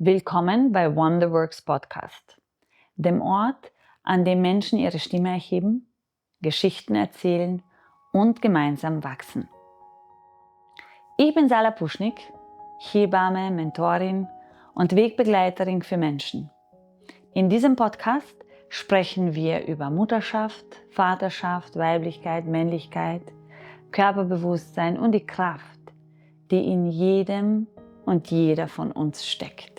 Willkommen bei Wonderworks Podcast, dem Ort, an dem Menschen ihre Stimme erheben, Geschichten erzählen und gemeinsam wachsen. Ich bin Sala Puschnik, Hebamme, Mentorin und Wegbegleiterin für Menschen. In diesem Podcast sprechen wir über Mutterschaft, Vaterschaft, Weiblichkeit, Männlichkeit, Körperbewusstsein und die Kraft, die in jedem und jeder von uns steckt.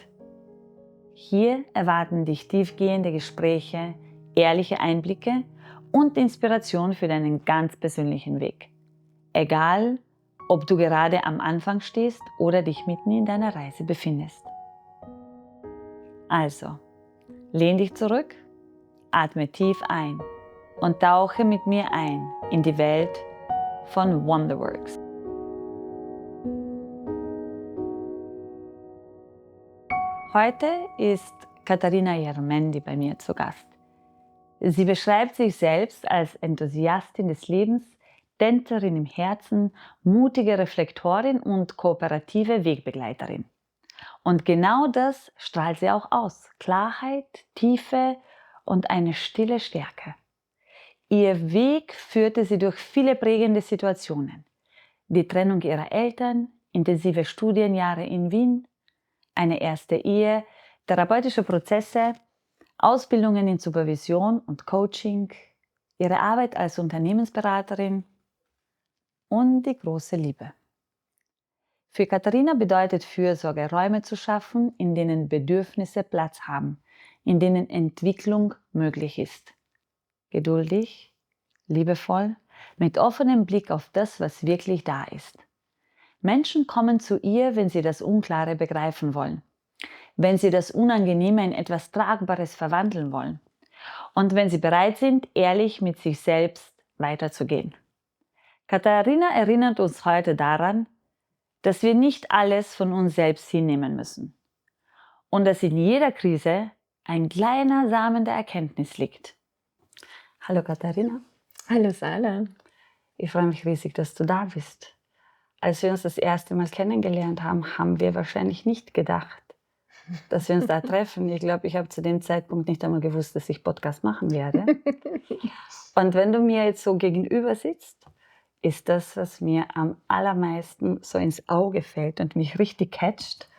Hier erwarten dich tiefgehende Gespräche, ehrliche Einblicke und Inspiration für deinen ganz persönlichen Weg. Egal, ob du gerade am Anfang stehst oder dich mitten in deiner Reise befindest. Also, lehn dich zurück, atme tief ein und tauche mit mir ein in die Welt von Wonderworks. Heute ist Katharina Jarmendi bei mir zu Gast. Sie beschreibt sich selbst als Enthusiastin des Lebens, Tänzerin im Herzen, mutige Reflektorin und kooperative Wegbegleiterin. Und genau das strahlt sie auch aus: Klarheit, Tiefe und eine stille Stärke. Ihr Weg führte sie durch viele prägende Situationen. Die Trennung ihrer Eltern, intensive Studienjahre in Wien, eine erste Ehe, therapeutische Prozesse, Ausbildungen in Supervision und Coaching, ihre Arbeit als Unternehmensberaterin und die große Liebe. Für Katharina bedeutet Fürsorge, Räume zu schaffen, in denen Bedürfnisse Platz haben, in denen Entwicklung möglich ist. Geduldig, liebevoll, mit offenem Blick auf das, was wirklich da ist. Menschen kommen zu ihr, wenn sie das Unklare begreifen wollen, wenn sie das Unangenehme in etwas Tragbares verwandeln wollen und wenn sie bereit sind, ehrlich mit sich selbst weiterzugehen. Katharina erinnert uns heute daran, dass wir nicht alles von uns selbst hinnehmen müssen und dass in jeder Krise ein kleiner Samen der Erkenntnis liegt. Hallo Katharina. Hallo Sala. Ich freue mich riesig, dass du da bist. Als wir uns das erste Mal kennengelernt haben, haben wir wahrscheinlich nicht gedacht, dass wir uns da treffen. Ich glaube, ich habe zu dem Zeitpunkt nicht einmal gewusst, dass ich Podcast machen werde. Und wenn du mir jetzt so gegenüber sitzt, ist das, was mir am allermeisten so ins Auge fällt und mich richtig catcht,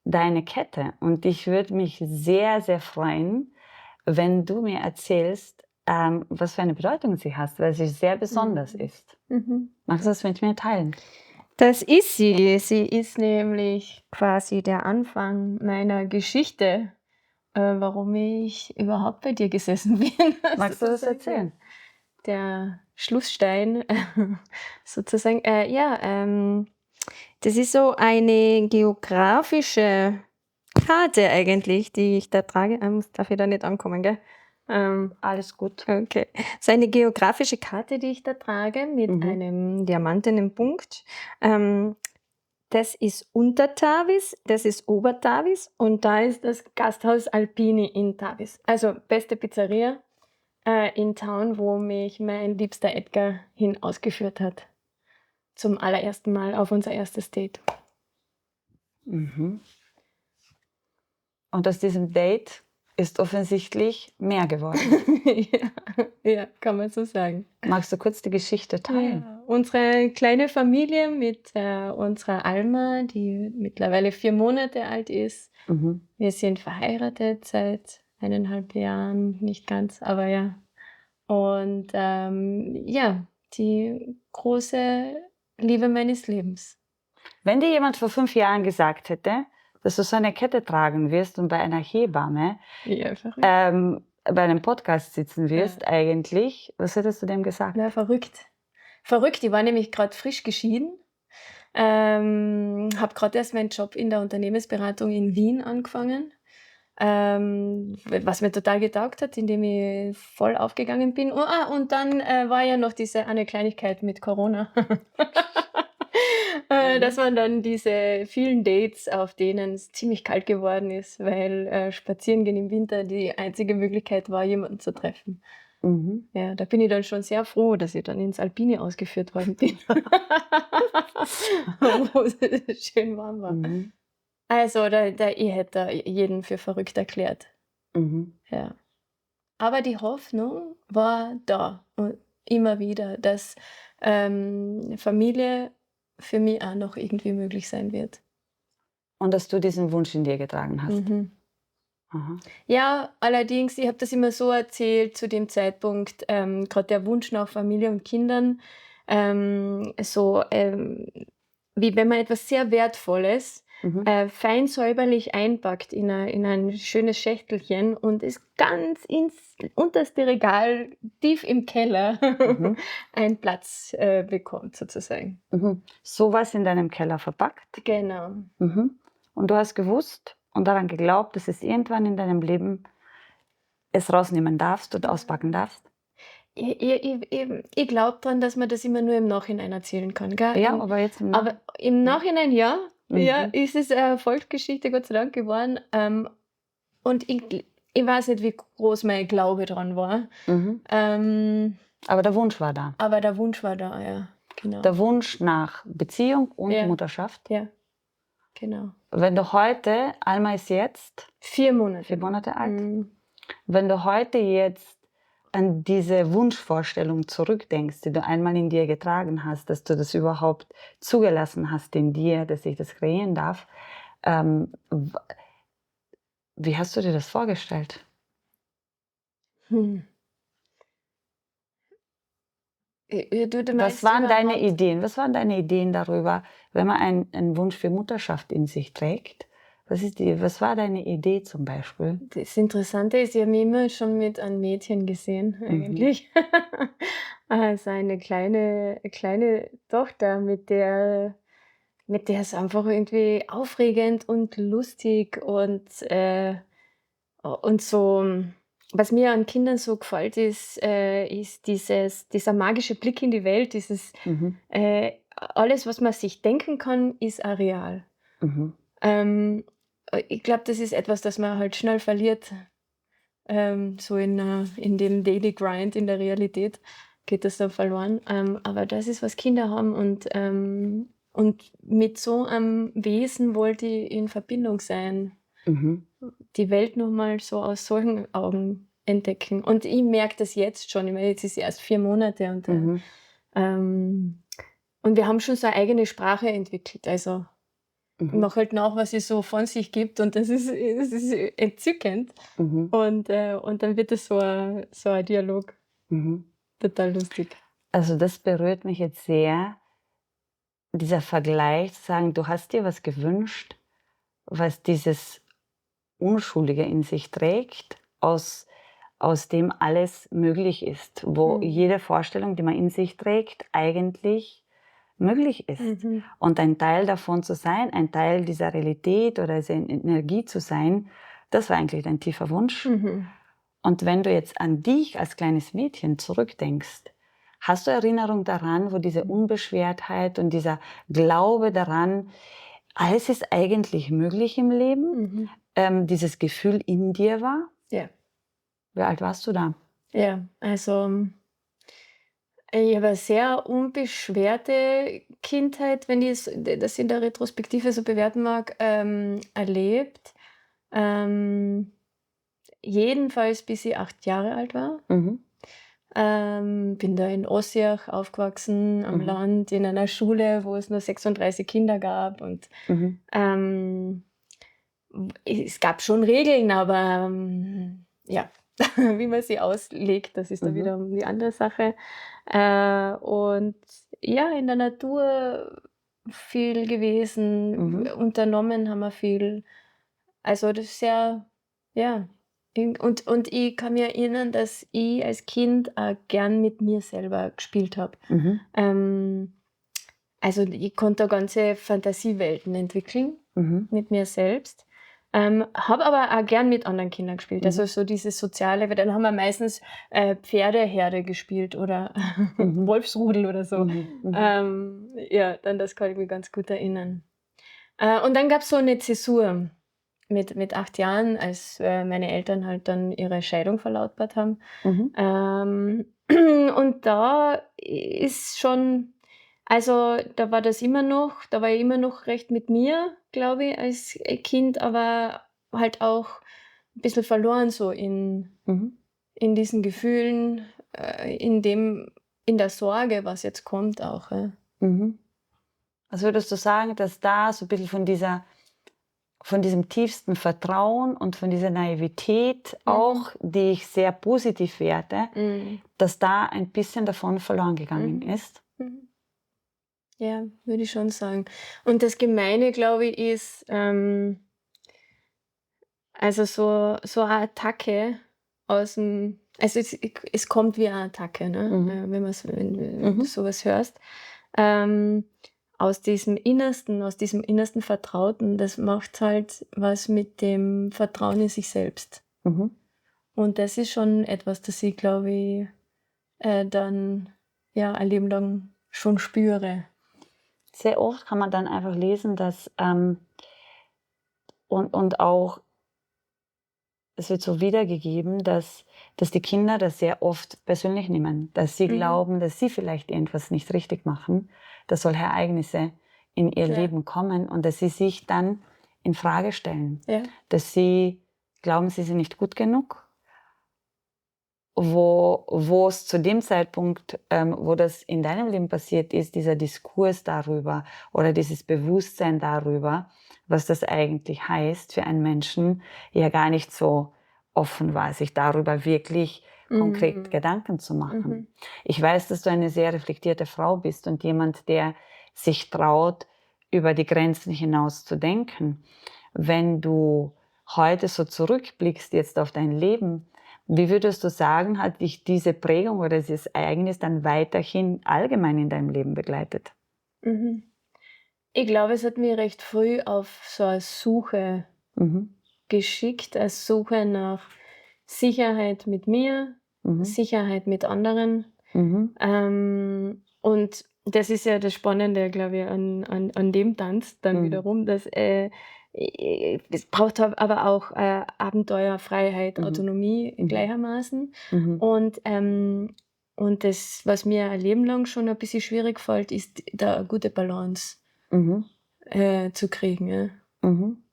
deine Kette. Und ich würde mich sehr, sehr freuen, wenn du mir erzählst, was für eine Bedeutung sie hat, weil sie sehr besonders ist. Magst du das mit mir teilen? Das ist sie. Sie ist nämlich quasi der Anfang meiner Geschichte, warum ich überhaupt bei dir gesessen bin. Magst du das erzählen? Der Schlussstein sozusagen. Das ist so eine geografische Karte eigentlich, die ich da trage. Darf ich da nicht ankommen, gell? Alles gut. Okay. So eine geografische Karte, die ich da trage, mit einem diamantenen Punkt. Das ist Untertavis, das ist Obertavis und da ist das Gasthaus Alpini in Tavis. Also beste Pizzeria in Town, wo mich mein liebster Edgar hin ausgeführt hat. Zum allerersten Mal auf unser erstes Date. Und aus diesem Date ist offensichtlich mehr geworden. ja, kann man so sagen. Magst du kurz die Geschichte teilen? Ja, unsere kleine Familie mit unserer Alma, die mittlerweile 4 Monate alt ist. Wir sind verheiratet seit 1,5 Jahren, nicht ganz, aber ja. Und die große Liebe meines Lebens. Wenn dir jemand vor 5 Jahren gesagt hätte, dass du so eine Kette tragen wirst und bei einer Hebamme bei einem Podcast sitzen wirst, eigentlich, was hättest du dem gesagt? Na, verrückt. Verrückt, ich war nämlich gerade frisch geschieden. Habe gerade erst meinen Job in der Unternehmensberatung in Wien angefangen. Was mir total getaugt hat, indem ich voll aufgegangen bin. Und dann war ja noch diese eine Kleinigkeit mit Corona. Das waren dann diese vielen Dates, auf denen es ziemlich kalt geworden ist, weil Spazierengehen im Winter die einzige Möglichkeit war, jemanden zu treffen. Ja, da bin ich dann schon sehr froh, dass ich dann ins Alpini ausgeführt worden bin. Wo es schön warm war. Also, ich hätte da jeden für verrückt erklärt. Ja. Aber die Hoffnung war da und immer wieder, dass, Familie für mich auch noch irgendwie möglich sein wird. Und dass du diesen Wunsch in dir getragen hast. Mhm. Aha. Ja, allerdings, ich habe das immer so erzählt zu dem Zeitpunkt, grad der Wunsch nach Familie und Kindern, so, wie wenn man etwas sehr Wertvolles, fein säuberlich einpackt in ein schönes Schächtelchen und es ganz ins unterste Regal tief im Keller Mhm. einen Platz, bekommt sozusagen. So was in deinem Keller verpackt. Genau. Und du hast gewusst und daran geglaubt, dass es irgendwann in deinem Leben es rausnehmen darfst und auspacken darfst? Ich glaube dran, dass man das immer nur im Nachhinein erzählen kann, gell? Ja, aber jetzt im Aber im Nachhinein ja, ja, Mhm. ist es eine Erfolgsgeschichte, Gott sei Dank, geworden. Und ich weiß nicht, wie groß mein Glaube dran war. Mhm. Ähm, Aber der Wunsch war da. aber der Wunsch war da, ja, genau. Der Wunsch nach Beziehung und Ja. Mutterschaft. Ja, genau. Wenn du heute, Alma ist jetzt 4 Monate. 4 Monate alt, Mhm. wenn du heute jetzt an diese Wunschvorstellung zurückdenkst, die du einmal in dir getragen hast, dass du das überhaupt zugelassen hast in dir, dass ich das kreieren darf, wie hast du dir das vorgestellt? Hm. Du Was meinst waren deine überhaupt Ideen? Was waren deine Ideen darüber, wenn man einen Wunsch für Mutterschaft in sich trägt? Was war deine Idee zum Beispiel? Das Interessante ist, ich habe mich immer schon mit einem Mädchen gesehen eigentlich. Also eine kleine Tochter, mit der es einfach irgendwie aufregend und lustig und so was mir an Kindern so gefällt, ist dieser magische Blick in die Welt, alles, was man sich denken kann, ist auch real. Mhm. Ich glaube, das ist etwas, das man halt schnell verliert, so in dem Daily Grind, in der Realität geht das dann verloren. Aber das ist, was Kinder haben und mit so einem Wesen wollte ich in Verbindung sein. Mhm. Die Welt noch mal so aus solchen Augen entdecken. Und ich merke das jetzt schon. Ich meine, jetzt ist sie erst 4 Monate und wir haben schon so eine eigene Sprache entwickelt. Also, ich mache halt nach, was sie so von sich gibt und das ist entzückend. Mhm. Und dann wird es so ein Dialog. Mhm. Total lustig. Also das berührt mich jetzt sehr, dieser Vergleich, zu sagen, du hast dir was gewünscht, was dieses Unschuldige in sich trägt, aus dem alles möglich ist, wo jede Vorstellung, die man in sich trägt, eigentlich möglich ist. Und ein Teil davon zu sein, ein Teil dieser Realität oder dieser Energie zu sein, das war eigentlich dein tiefer Wunsch. Und wenn du jetzt an dich als kleines Mädchen zurückdenkst, hast du Erinnerung daran, wo diese Unbeschwertheit und dieser Glaube daran, alles ist eigentlich möglich im Leben, dieses Gefühl in dir war? Ja. Wie alt warst du da? Ja, also, ich habe eine sehr unbeschwerte Kindheit, wenn ich das in der Retrospektive so bewerten mag, erlebt. Ähm, jedenfalls bis ich 8 Jahre alt war. Mhm. Bin da in Ossiach aufgewachsen, am Mhm. Land, in einer Schule, wo es nur 36 Kinder gab und, Mhm. es gab schon Regeln, aber, ja, wie man sie auslegt, das ist dann Mhm. wiederum die andere Sache. Und ja, in der Natur viel gewesen, unternommen haben wir viel. Also, das ist sehr ja. Und ich kann mich erinnern, dass ich als Kind auch gern mit mir selber gespielt habe. Mhm. Also, ich konnte da ganze Fantasiewelten entwickeln Mhm. mit mir selbst. Habe aber auch gern mit anderen Kindern gespielt. Also, so dieses Soziale, weil dann haben wir meistens, Pferdeherde gespielt oder Wolfsrudel oder so. Ja, dann das kann ich mich ganz gut erinnern. Und dann gab's so eine Zäsur mit 8 Jahren, als, meine Eltern halt dann ihre Scheidung verlautbart haben. Mhm. Und da ist schon Also, da war ich immer noch recht mit mir, glaube ich, als Kind, aber halt auch 'n bisschen verloren so Mhm. in diesen Gefühlen, in der Sorge, was jetzt kommt auch, ja. Mhm. Also würdest du sagen, dass da so ein bisschen von diesem tiefsten Vertrauen und von dieser Naivität Mhm. auch, die ich sehr positiv werte, Mhm. dass da ein bisschen davon verloren gegangen Mhm. ist? Mhm. Ja, würde ich schon sagen. Und das Gemeine, glaube ich, ist, also so eine Attacke also es kommt wie eine Attacke, ne, Mhm. wenn du Mhm. so was hörst. Ähm, aus diesem innersten Vertrauten, das macht halt was mit dem Vertrauen in sich selbst. Mhm. Und das ist schon etwas, das ich, glaube ich, dann, ja, ein Leben lang schon spüre. Sehr oft kann man dann einfach lesen, dass und auch es wird so wiedergegeben, dass die Kinder das sehr oft persönlich nehmen, dass sie Mhm. glauben, dass sie vielleicht irgendwas nicht richtig machen, dass solche Ereignisse in ihr Ja, Leben kommen und dass sie sich dann in Frage stellen, ja. dass sie glauben, sie sind nicht gut genug, wo es zu dem Zeitpunkt, wo das in deinem Leben passiert ist, dieser Diskurs darüber oder dieses Bewusstsein darüber, was das eigentlich heißt für einen Menschen, ja gar nicht so offen war, sich darüber wirklich konkret Mhm. Gedanken zu machen. Mhm. Ich weiß, dass du eine sehr reflektierte Frau bist und jemand, der sich traut, über die Grenzen hinaus zu denken. Wenn du heute so zurückblickst jetzt auf dein Leben, wie würdest du sagen, hat dich diese Prägung oder dieses Ereignis dann weiterhin allgemein in deinem Leben begleitet? Mhm. Ich glaube, es hat mich recht früh auf so eine Suche Mhm. geschickt, als Suche nach Sicherheit mit mir, Mhm. Sicherheit mit anderen. Mhm. Und das ist ja das Spannende, glaube ich, an dem Tanz dann Mhm. wiederum, dass, es braucht aber auch, Abenteuer, Freiheit, Mhm. Autonomie Mhm. gleichermaßen. Mhm. Und, das, was mir ein Leben lang schon ein bisschen schwierig fällt, ist da 'ne gute Balance, Mhm. zu kriegen, ja. Mhm.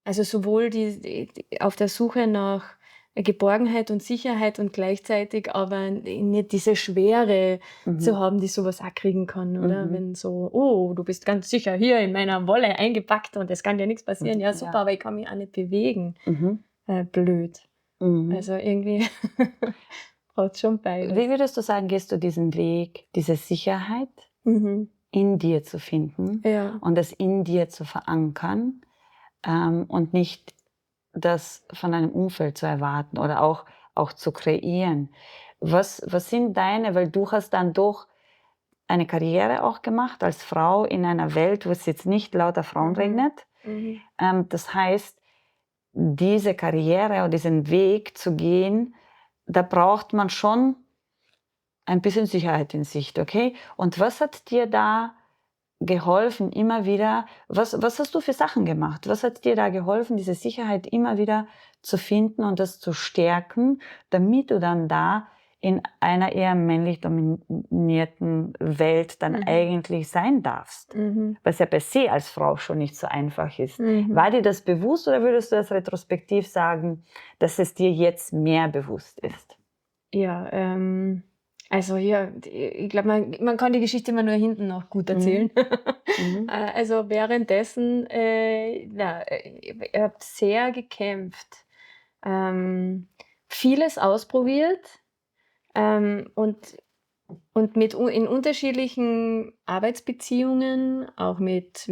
Also sowohl die auf der Suche nach Geborgenheit und Sicherheit und gleichzeitig aber nicht diese Schwere zu Mhm. haben, die so was auch kriegen kann, oder? Mhm. Wenn so: „Oh, du bist ganz sicher hier in meiner Wolle eingepackt und es kann dir nix passieren.“ Mhm. Ja, super, Ja. aber ich kann mich auch nicht bewegen. Mhm. Blöd. Mhm. Also irgendwie braucht's schon Wie beides. würdest du sagen, gehst du diesen Weg, diese Sicherheit Mhm. in dir zu finden Ja. und das in dir zu verankern, und nicht das von einem Umfeld zu erwarten oder auch zu kreieren? Was sind deine, weil du hast dann doch eine Karriere auch gemacht als Frau in einer Welt, wo es jetzt nicht lauter Frauen Mhm. regnet. Mhm. Das heißt, diese Karriere oder diesen Weg zu gehen, da braucht man schon ein bisschen Sicherheit in sich, okay? Und was hat dir da geholfen, immer wieder, was hast du für Sachen gemacht? Was hat dir da geholfen, diese Sicherheit immer wieder zu finden und das zu stärken, damit du dann da in einer eher männlich dominierten Welt dann Mhm. eigentlich sein darfst? Mhm. Was ja per se als Frau schon nicht so einfach ist. Mhm. War dir das bewusst oder würdest du das retrospektiv sagen, dass es dir jetzt mehr bewusst ist? Ja, also ja, ich glaube, man kann die Geschichte immer nur hinten noch gut Mhm. erzählen. Mhm. Also währenddessen, ich habe sehr gekämpft, vieles ausprobiert, und in unterschiedlichen Arbeitsbeziehungen, auch mit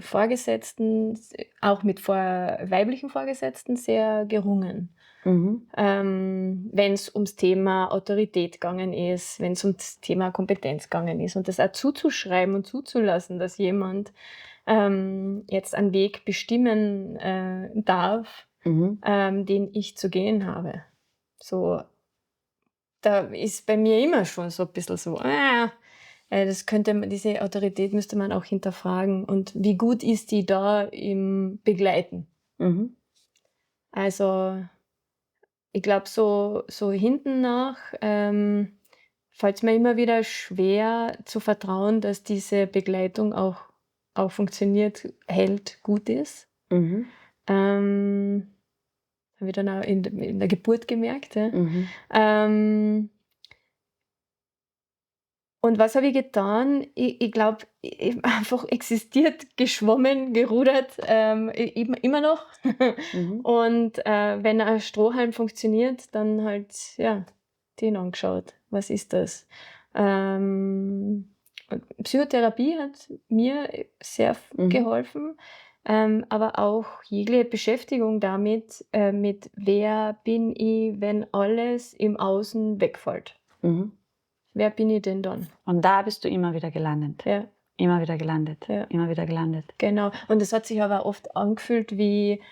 Vorgesetzten, auch mit weiblichen Vorgesetzten sehr gerungen. Mhm. Wenn es ums Thema Autorität gegangen ist, wenn es ums Thema Kompetenz gegangen ist und das auch zuzuschreiben und zuzulassen, dass jemand, jetzt einen Weg bestimmen, darf, Mhm. den ich zu gehen habe. So, da ist bei mir immer schon so ein bisschen so, diese Autorität müsste man auch hinterfragen und wie gut ist die da im Begleiten? Mhm. Also, ich glaube, so hinten nach, fällt es mir immer wieder schwer zu vertrauen, dass diese Begleitung auch funktioniert, hält, gut ist. Mhm. Habe ich dann auch in der Geburt gemerkt. Ja. Mhm. Und was habe ich getan? Ich glaube, einfach existiert, geschwommen, gerudert, immer noch. Mhm. Und wenn ein Strohhalm funktioniert, dann halt, ja, den angeschaut. Was ist das? Und Psychotherapie hat mir sehr Mhm. geholfen, aber auch jegliche Beschäftigung damit, mit wer bin ich, wenn alles im Außen wegfällt. Mhm. Wer bin ich denn dann? Und da bist du immer wieder gelandet. Ja, Immer wieder gelandet. Ja. Immer wieder gelandet. genau. Und es hat sich aber oft angefühlt wie,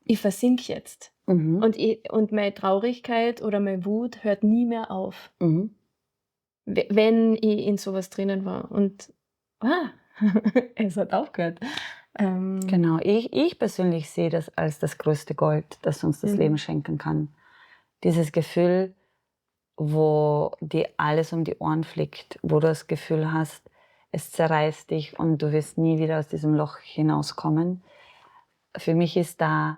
ich versink jetzt. Mhm. Und meine Traurigkeit oder meine Wut hört nie mehr auf, Mhm. wenn ich in sowas drinnen war. Und es hat aufgehört. Genau. Ich persönlich sehe das als das größte Gold, das uns das Leben schenken kann. Dieses Gefühl, wo dir alles um die Ohren fliegt, wo du das Gefühl hast, es zerreißt dich und du wirst nie wieder aus diesem Loch hinauskommen. Für mich ist da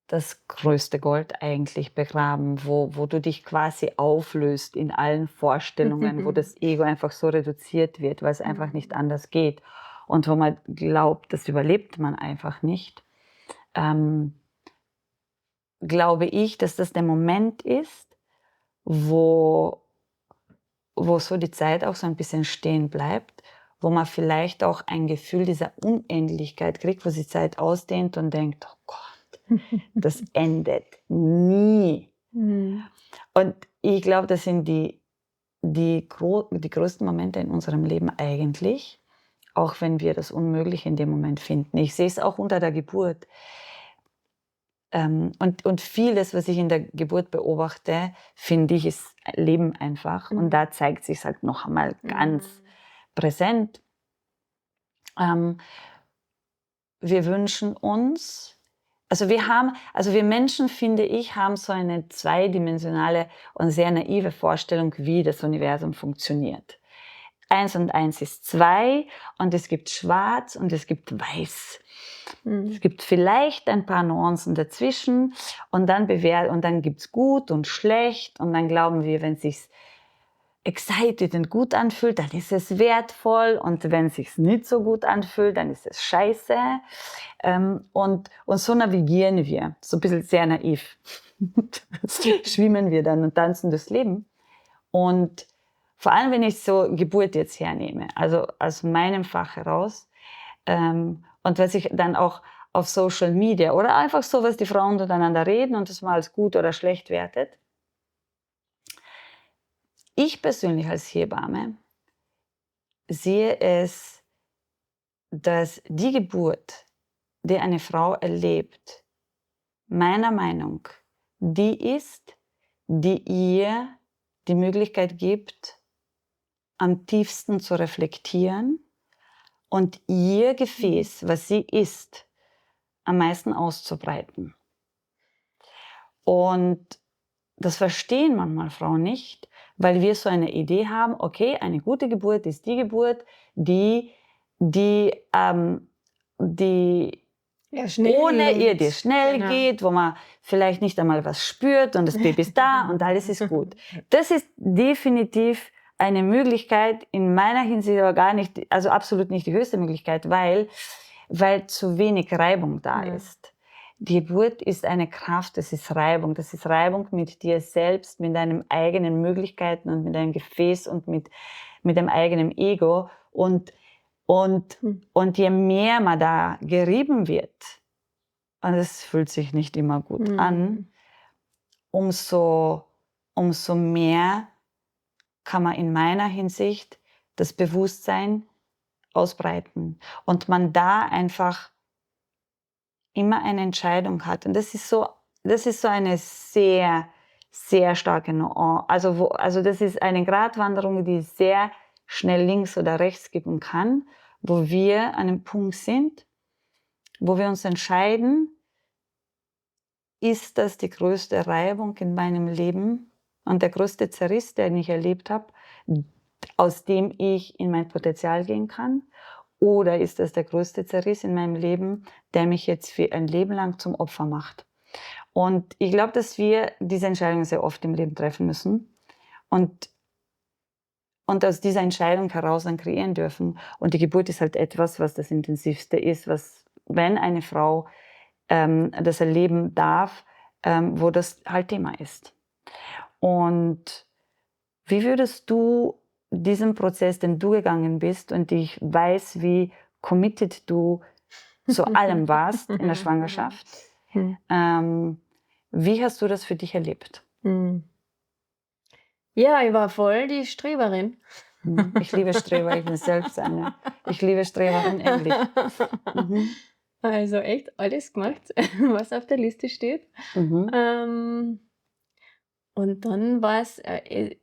das größte Gold eigentlich begraben, wo du dich quasi auflöst in allen Vorstellungen, wo das Ego einfach so reduziert wird, weil es einfach nicht anders geht und wo man glaubt, das überlebt man einfach nicht. Glaube ich, dass das der Moment ist, wo so die Zeit auch so ein bisschen stehen bleibt, wo man vielleicht auch ein Gefühl dieser Unendlichkeit kriegt, wo sich Zeit ausdehnt und denkt, oh Gott, das endet nie. Und ich glaube, das sind die größten Momente in unserem Leben eigentlich, auch wenn wir das Unmögliche in dem Moment finden. Ich sehe es auch unter der Geburt. Und vieles, was ich in der Geburt beobachte, finde ich, ist Leben einfach. Und da zeigt sich halt noch einmal ganz präsent. Wir wünschen uns, also wir Menschen, finde ich, haben so eine zweidimensionale und sehr naive Vorstellung, wie das Universum funktioniert. 1 und 1 ist 2 und es gibt schwarz und es gibt weiß. Es gibt vielleicht ein paar Nuancen dazwischen und dann gibt es gut und schlecht und dann glauben wir, wenn es sich excited und gut anfühlt, dann ist es wertvoll und wenn es sich nicht so gut anfühlt, dann ist es scheiße. Und so navigieren wir, so ein bisschen sehr naiv. Schwimmen wir dann und tanzen das Leben. Und vor allem, wenn ich so Geburt jetzt hernehme, also aus meinem Fach heraus, und was ich dann auch auf Social Media oder einfach so, was die Frauen untereinander reden und das mal als gut oder schlecht wertet. Ich persönlich als Hebamme sehe es, dass die Geburt, die eine Frau erlebt, meiner Meinung, die ist, die ihr die Möglichkeit gibt, am tiefsten zu reflektieren und ihr Gefäß, was sie ist, am meisten auszubreiten. Und das verstehen manchmal Frauen nicht, weil wir so eine Idee haben, okay, eine gute Geburt ist die Geburt, die Ja, schnell ohne ihr geht. die schnell Genau. geht, wo man vielleicht nicht einmal was spürt und das Baby ist da und alles ist gut. Das ist definitiv eine Möglichkeit, in meiner Hinsicht aber gar nicht, also absolut nicht die höchste Möglichkeit, weil zu wenig Reibung da ist. Die Geburt ist eine Kraft, das ist Reibung mit dir selbst, mit deinen eigenen Möglichkeiten und mit deinem Gefäß und mit deinem eigenen Ego und je mehr man da gerieben wird, und es fühlt sich nicht immer gut an, umso mehr kann man in meiner Hinsicht das Bewusstsein ausbreiten und man da einfach immer eine Entscheidung hat. Und das ist so eine sehr, sehr starke Nuance. Also das ist eine Gratwanderung, die sehr schnell links oder rechts geben kann, wo wir an einem Punkt sind, wo wir uns entscheiden, ist das die größte Reibung in meinem Leben und der größte Zerriss, den ich erlebt habe, aus dem ich in mein Potenzial gehen kann? Oder ist das der größte Zerriss in meinem Leben, der mich jetzt für ein Leben lang zum Opfer macht? Und ich glaube, dass wir diese Entscheidung sehr oft im Leben treffen müssen und aus dieser Entscheidung heraus dann kreieren dürfen. Und die Geburt ist halt etwas, was das Intensivste ist, was, wenn eine Frau das erleben darf, wo das halt Thema ist. Und wie würdest du diesen Prozess, den du gegangen bist, und ich weiß, wie committed du zu allem warst in der Schwangerschaft, wie hast du das für dich erlebt? Ja, ich war voll die Streberin. Ich liebe Streber, ich bin selbst eine. Ich liebe Streberin, ähnlich. Also echt alles gemacht, was auf der Liste steht. Und dann war es,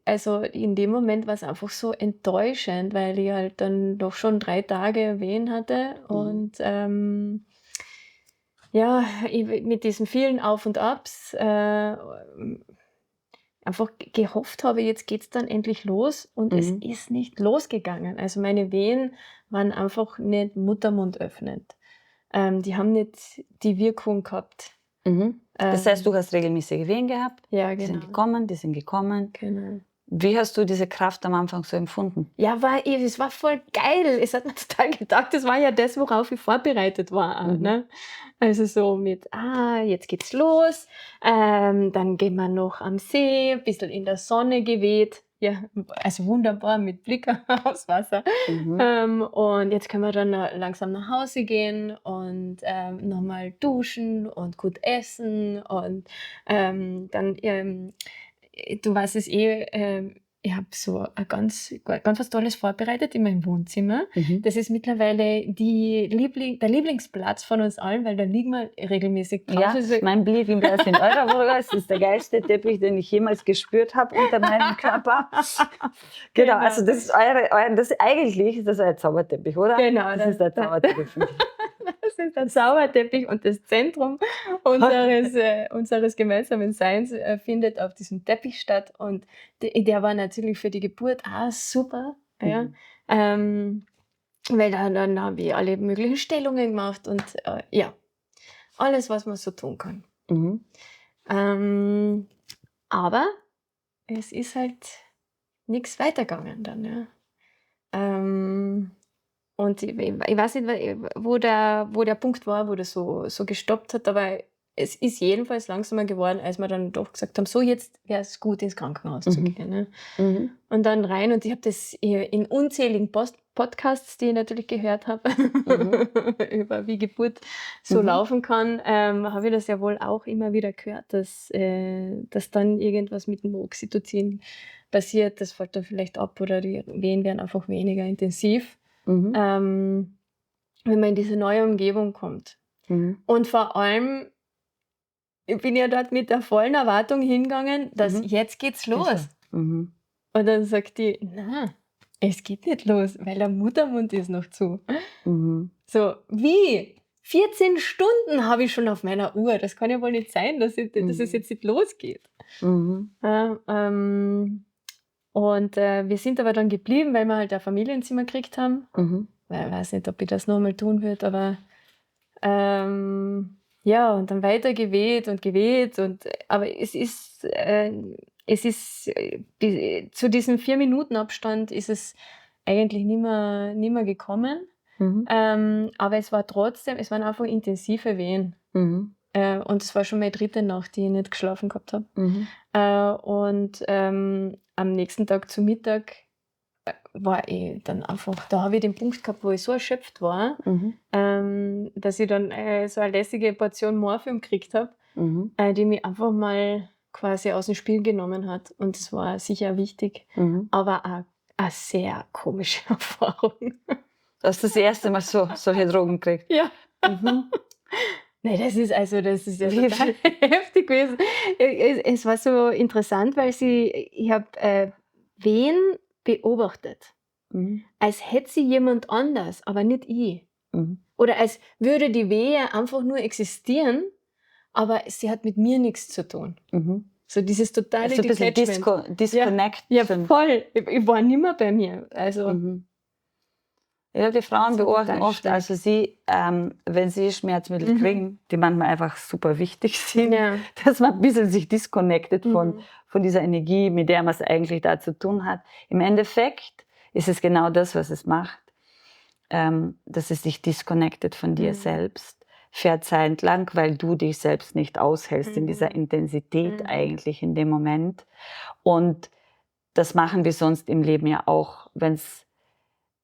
also in dem Moment war es einfach so enttäuschend, weil ich halt dann doch schon 3 Tage Wehen hatte und ja, mit diesen vielen Auf und Abs einfach gehofft habe, jetzt geht es dann endlich los und es ist nicht losgegangen. Also meine Wehen waren einfach nicht Muttermund öffnend. Die haben nicht die Wirkung gehabt. Das heißt, du hast regelmäßige Wehen gehabt? Ja, Die sind genau. gekommen. Genau. Wie hast du diese Kraft am Anfang so empfunden? Ja, es war voll geil. Es hat mir total gedacht, das war ja das, worauf ich vorbereitet war. Ne? Also so mit, jetzt geht's los, dann gehen wir noch am See, ein bisschen in der Sonne geweht. Ja, also wunderbar mit Blick aufs Wasser. Und jetzt können wir dann langsam nach Hause gehen und nochmal duschen und gut essen. Und dann, du weißt es ich habe so ganz was Tolles vorbereitet in meinem Wohnzimmer. Das ist mittlerweile der Lieblingsplatz von uns allen, weil da liegen wir regelmäßig drauf. Ja, mein Lieblingsplatz in Eureburger. Es ist der geilste Teppich, den ich jemals gespürt habe unter meinem Körper. Genau, also das ist eigentlich ist das ein Zauberteppich, oder? Genau. Das ist der Zauberteppich. Das ist ein Zauberteppich und das Zentrum unseres gemeinsamen Seins findet auf diesem Teppich statt. Und der war natürlich für die Geburt auch super. Ja. Weil dann haben wir alle möglichen Stellungen gemacht und ja, alles, was man so tun kann. Aber es ist halt nichts weitergegangen dann. Ja. Und ich weiß nicht, wo der Punkt war, wo das so gestoppt hat, aber es ist jedenfalls langsamer geworden, als wir dann doch gesagt haben, so jetzt wäre es gut, ins Krankenhaus zu gehen. Ne? Und dann rein, und ich habe das in unzähligen Podcasts, die ich natürlich gehört habe, über wie Geburt so laufen kann, habe ich das ja wohl auch immer wieder gehört, dass dann irgendwas mit dem Oxytocin passiert, das fällt dann vielleicht ab oder die Wehen werden einfach weniger intensiv. Wenn man in diese neue Umgebung kommt. Und vor allem, ich bin ja dort mit der vollen Erwartung hingegangen, dass jetzt geht's los. Und dann sagt die, na, es geht nicht los, weil der Muttermund ist noch zu. So, wie? 14 Stunden habe ich schon auf meiner Uhr. Das kann ja wohl nicht sein, dass es jetzt nicht losgeht. Und wir sind aber dann geblieben, weil wir halt ein Familienzimmer gekriegt haben. Ich weiß nicht, ob ich das nochmal tun würde, aber ja, und dann weiter geweht. Aber es ist zu diesem 4-Minuten-Abstand ist es eigentlich nicht mehr gekommen. Aber es waren einfach intensive Wehen. Und es war schon meine 3. Nacht, die ich nicht geschlafen gehabt habe. Und am nächsten Tag zu Mittag war ich dann einfach, da habe ich den Punkt gehabt, wo ich so erschöpft war, dass ich dann so eine lässige Portion Morphium gekriegt habe, die mich einfach mal quasi aus dem Spiel genommen hat. Und das war sicher wichtig, aber auch eine sehr komische Erfahrung. Du hast das erste Mal solche Drogen gekriegt? Ja. Nein, das ist ja total heftig gewesen. Es war so interessant, weil ich habe Wehen beobachtet, als hätte sie jemand anders, aber nicht ich. Oder als würde die Wehe einfach nur existieren, aber sie hat mit mir nichts zu tun. So dieses totale So ein bisschen Disconnect. Ja, voll. Ich war nicht mehr bei mir. Also, Ja, die Frauen So beobachten total oft, schräg. also sie, wenn sie Schmerzmittel kriegen, die manchmal einfach super wichtig sind, ja. dass man ein bisschen sich disconnected Mhm. von dieser Energie, mit der man es eigentlich da zu tun hat. Im Endeffekt ist es genau das, was es macht, dass es dich disconnected von dir selbst, fährt entlang, weil du dich selbst nicht aushältst in dieser Intensität eigentlich in dem Moment. Und das machen wir sonst im Leben ja auch, wenn es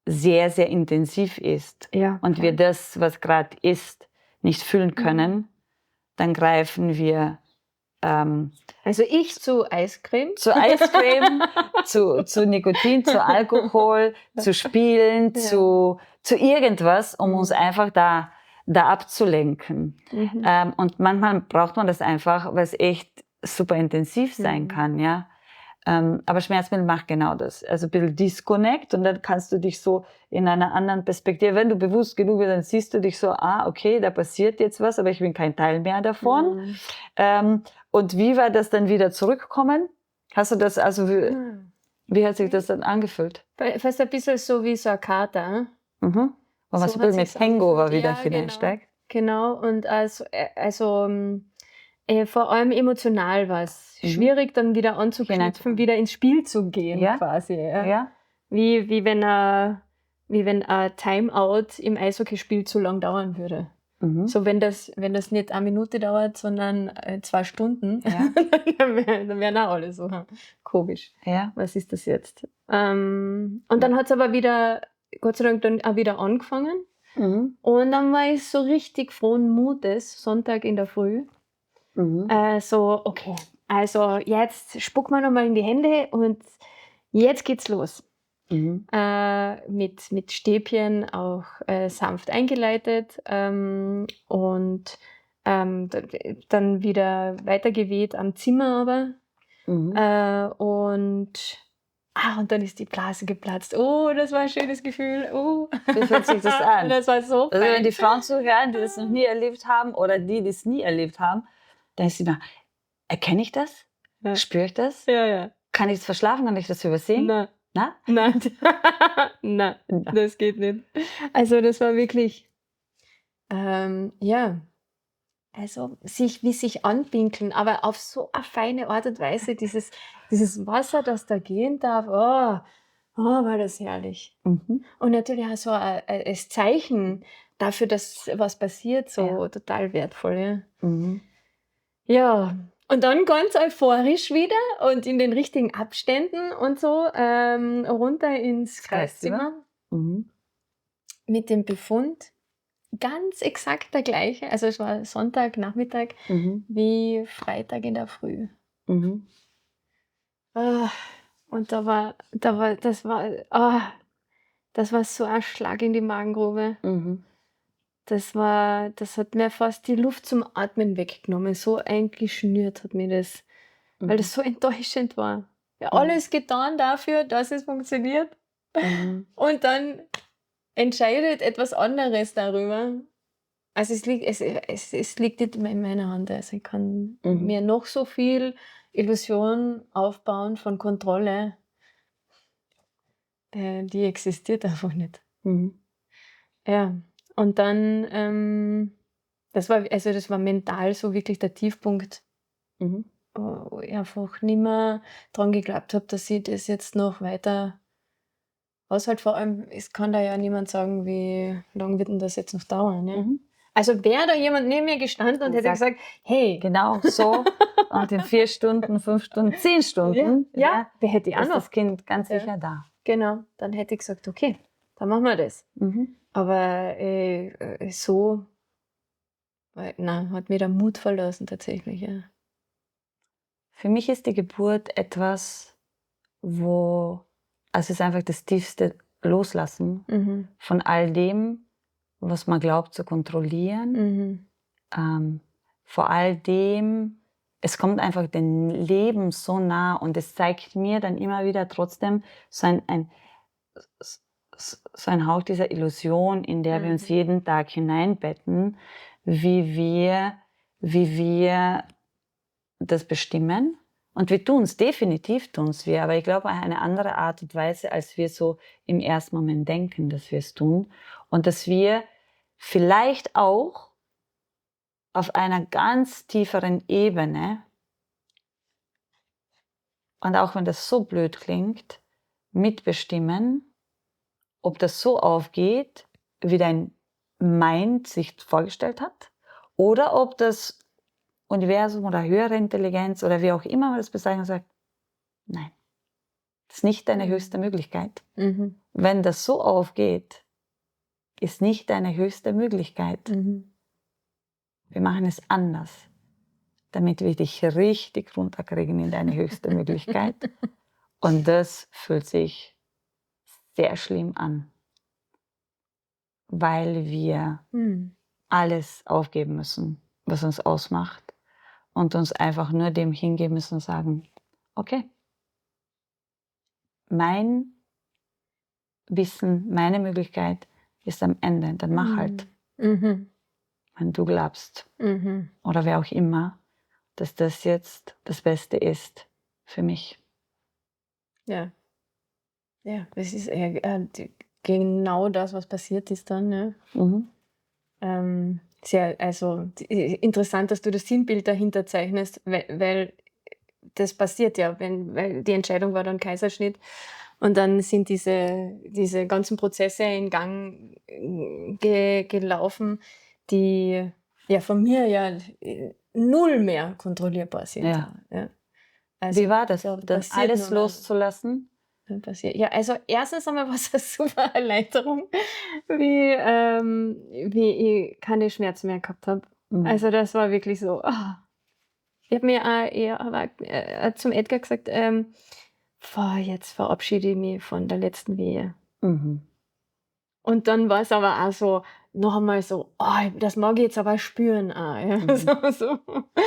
sehr, sehr intensiv ist Ja, und wir das, was gerade ist, nicht fühlen können, dann greifen wir Also ich zu Eiscreme. zu Eiscreme, zu Nikotin, zu Alkohol, zu Spielen, zu irgendwas, um uns einfach da abzulenken. Und manchmal braucht man das einfach, weil es echt super intensiv sein kann, ja. Aber Schmerzmittel macht genau das. Also ein bisschen Disconnect und dann kannst du dich so in einer anderen Perspektive, wenn du bewusst genug bist, dann siehst du dich so, okay, da passiert jetzt was, aber ich bin kein Teil mehr davon. Und wie war das dann wieder zurückkommen? Hast du das, also wie hat sich das dann angefühlt? Fast ein bisschen so wie so ein Kater. Wo man so ein bisschen mit Hangover wieder hineinsteigt. Genau, und vor allem emotional war es schwierig, dann wieder anzuknüpfen, wieder ins Spiel zu gehen quasi. Ja. Wie wenn ein Timeout im Eishockeyspiel zu lang dauern würde. So wenn das nicht 1 Minute dauert, sondern 2 Stunden, dann wären auch alle so komisch. Ja. Was ist das jetzt? Und dann hat es aber wieder, Gott sei Dank, dann auch wieder angefangen. Und dann war ich so richtig frohen Mutes, Sonntag in der Früh. Okay, also jetzt spucken wir nochmal in die Hände und jetzt geht's los. Mit Stäbchen auch sanft eingeleitet und dann wieder weitergeweht am Zimmer aber. Und dann ist die Blase geplatzt. Oh, das war ein schönes Gefühl. Oh. Wie fühlt sich das an? Das war so fein. Also wenn die Frauen zuhören, die das noch nie erlebt haben oder die es nie erlebt haben, dann ist immer, erkenne ich das? Ja. Spüre ich das? Ja. Kann ich das verschlafen? Kann ich das übersehen? Nein. Na? Nein. Nein, das geht nicht. Also das war wirklich, also wie sich anpinkeln, aber auf so eine feine Art und Weise, dieses Wasser, das da gehen darf, war das herrlich. Und natürlich auch so als Zeichen dafür, dass was passiert, so total wertvoll. Ja, und dann ganz euphorisch wieder und in den richtigen Abständen und so runter ins Kreiszimmer mit dem Befund. Ganz exakt der gleiche, also es war Sonntagnachmittag wie Freitag in der Früh. Und das war so ein Schlag in die Magengrube. Das hat mir fast die Luft zum Atmen weggenommen. So eingeschnürt hat mir das, weil das so enttäuschend war. Ja, alles getan dafür, dass es funktioniert. Und dann entscheidet etwas anderes darüber. Also es liegt nicht in meiner Hand. Also ich kann mir noch so viel Illusion aufbauen von Kontrolle. Die existiert einfach nicht. Ja, und dann, das war mental so wirklich der Tiefpunkt, wo ich einfach nicht mehr dran geglaubt habe, dass ich das jetzt noch weiter aushalte. Vor allem, es kann da ja niemand sagen, wie lange wird denn das jetzt noch dauern. Ja? Also wäre da jemand neben mir gestanden und hätte gesagt, hey. Genau so. Und in 4 Stunden, 5 Stunden, 10 Stunden wer hätte ich auch ist noch? das Kind ganz sicher da. Genau, dann hätte ich gesagt, okay, dann machen wir das. Aber so, hat mir der Mut verlassen tatsächlich. Ja. Für mich ist die Geburt etwas, also es ist einfach das tiefste Loslassen von all dem, was man glaubt zu kontrollieren. Vor all dem, es kommt einfach dem Leben so nah und es zeigt mir dann immer wieder trotzdem so ein Hauch dieser Illusion, in der wir uns jeden Tag hineinbetten, wie wir das bestimmen Und wir tun es, definitiv tun es wir, aber ich glaube, eine andere Art und Weise, als wir so im ersten Moment denken, dass wir es tun. Und dass wir vielleicht auch auf einer ganz tieferen Ebene, und auch wenn das so blöd klingt, mitbestimmen, ob das so aufgeht, wie dein Mind sich vorgestellt hat, oder ob das Universum oder höhere Intelligenz oder wie auch immer man das bezeichnet, sagt, nein, das ist nicht deine höchste Möglichkeit. Mhm. Wenn das so aufgeht, ist nicht deine höchste Möglichkeit. Mhm. Wir machen es anders, damit wir dich richtig runterkriegen in deine höchste Möglichkeit. Und das fühlt sich sehr schlimm an, weil wir Mhm. alles aufgeben müssen, was uns ausmacht, und uns einfach nur dem hingeben müssen und sagen, okay, mein Wissen, meine Möglichkeit ist am Ende, dann mach halt. Mhm. Wenn du glaubst, Mhm. oder wer auch immer, dass das jetzt das Beste ist für mich. Ja. Ja, das ist genau das, was passiert ist dann. Ne? Mhm. Sehr, also interessant, dass du das Sinnbild dahinter zeichnest, weil das passiert ja, weil die Entscheidung war dann Kaiserschnitt und dann sind diese ganzen Prozesse in Gang gelaufen, die ja von mir ja null mehr kontrollierbar sind. Ja. Ja. Also, Wie war das, da dann passiert alles nur mal loszulassen? passiert. Ja, also erstens einmal war es eine super Erleichterung, wie ich keine Schmerzen mehr gehabt habe. Mhm. Also das war wirklich so. Ich habe mir zum Edgar gesagt, jetzt verabschiede ich mich von der letzten Wehe. Mhm. Und dann war es aber auch so, noch einmal so, das mag ich jetzt aber spüren auch. Ja. Mhm. So.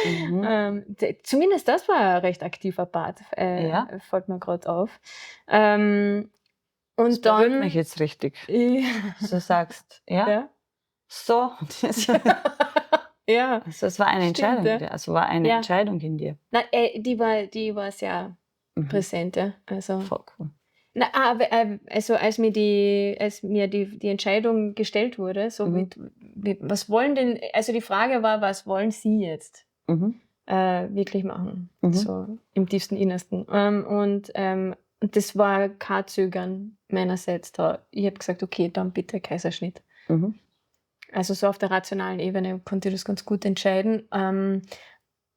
Mhm. Zumindest das war ein recht aktiver Part, Ja. fällt mir gerade auf. Und Das berührt dann mich jetzt richtig. Ja. Du sagst, ja, Ja. so. Ja, Also es war eine stimmt, Entscheidung in ja. dir. Also war eine Ja. Entscheidung in dir. Na, die war sehr Mhm. präsent, ja. Also, Voll cool. also als mir die Entscheidung gestellt wurde, so Mhm. was wollen denn, also die Frage war, was wollen Sie jetzt Mhm. wirklich machen? Mhm. So im tiefsten Innersten. Und das war kein Zögern meinerseits da. Ich habe gesagt, okay, dann bitte Kaiserschnitt. Mhm. Also so auf der rationalen Ebene konnte ich das ganz gut entscheiden.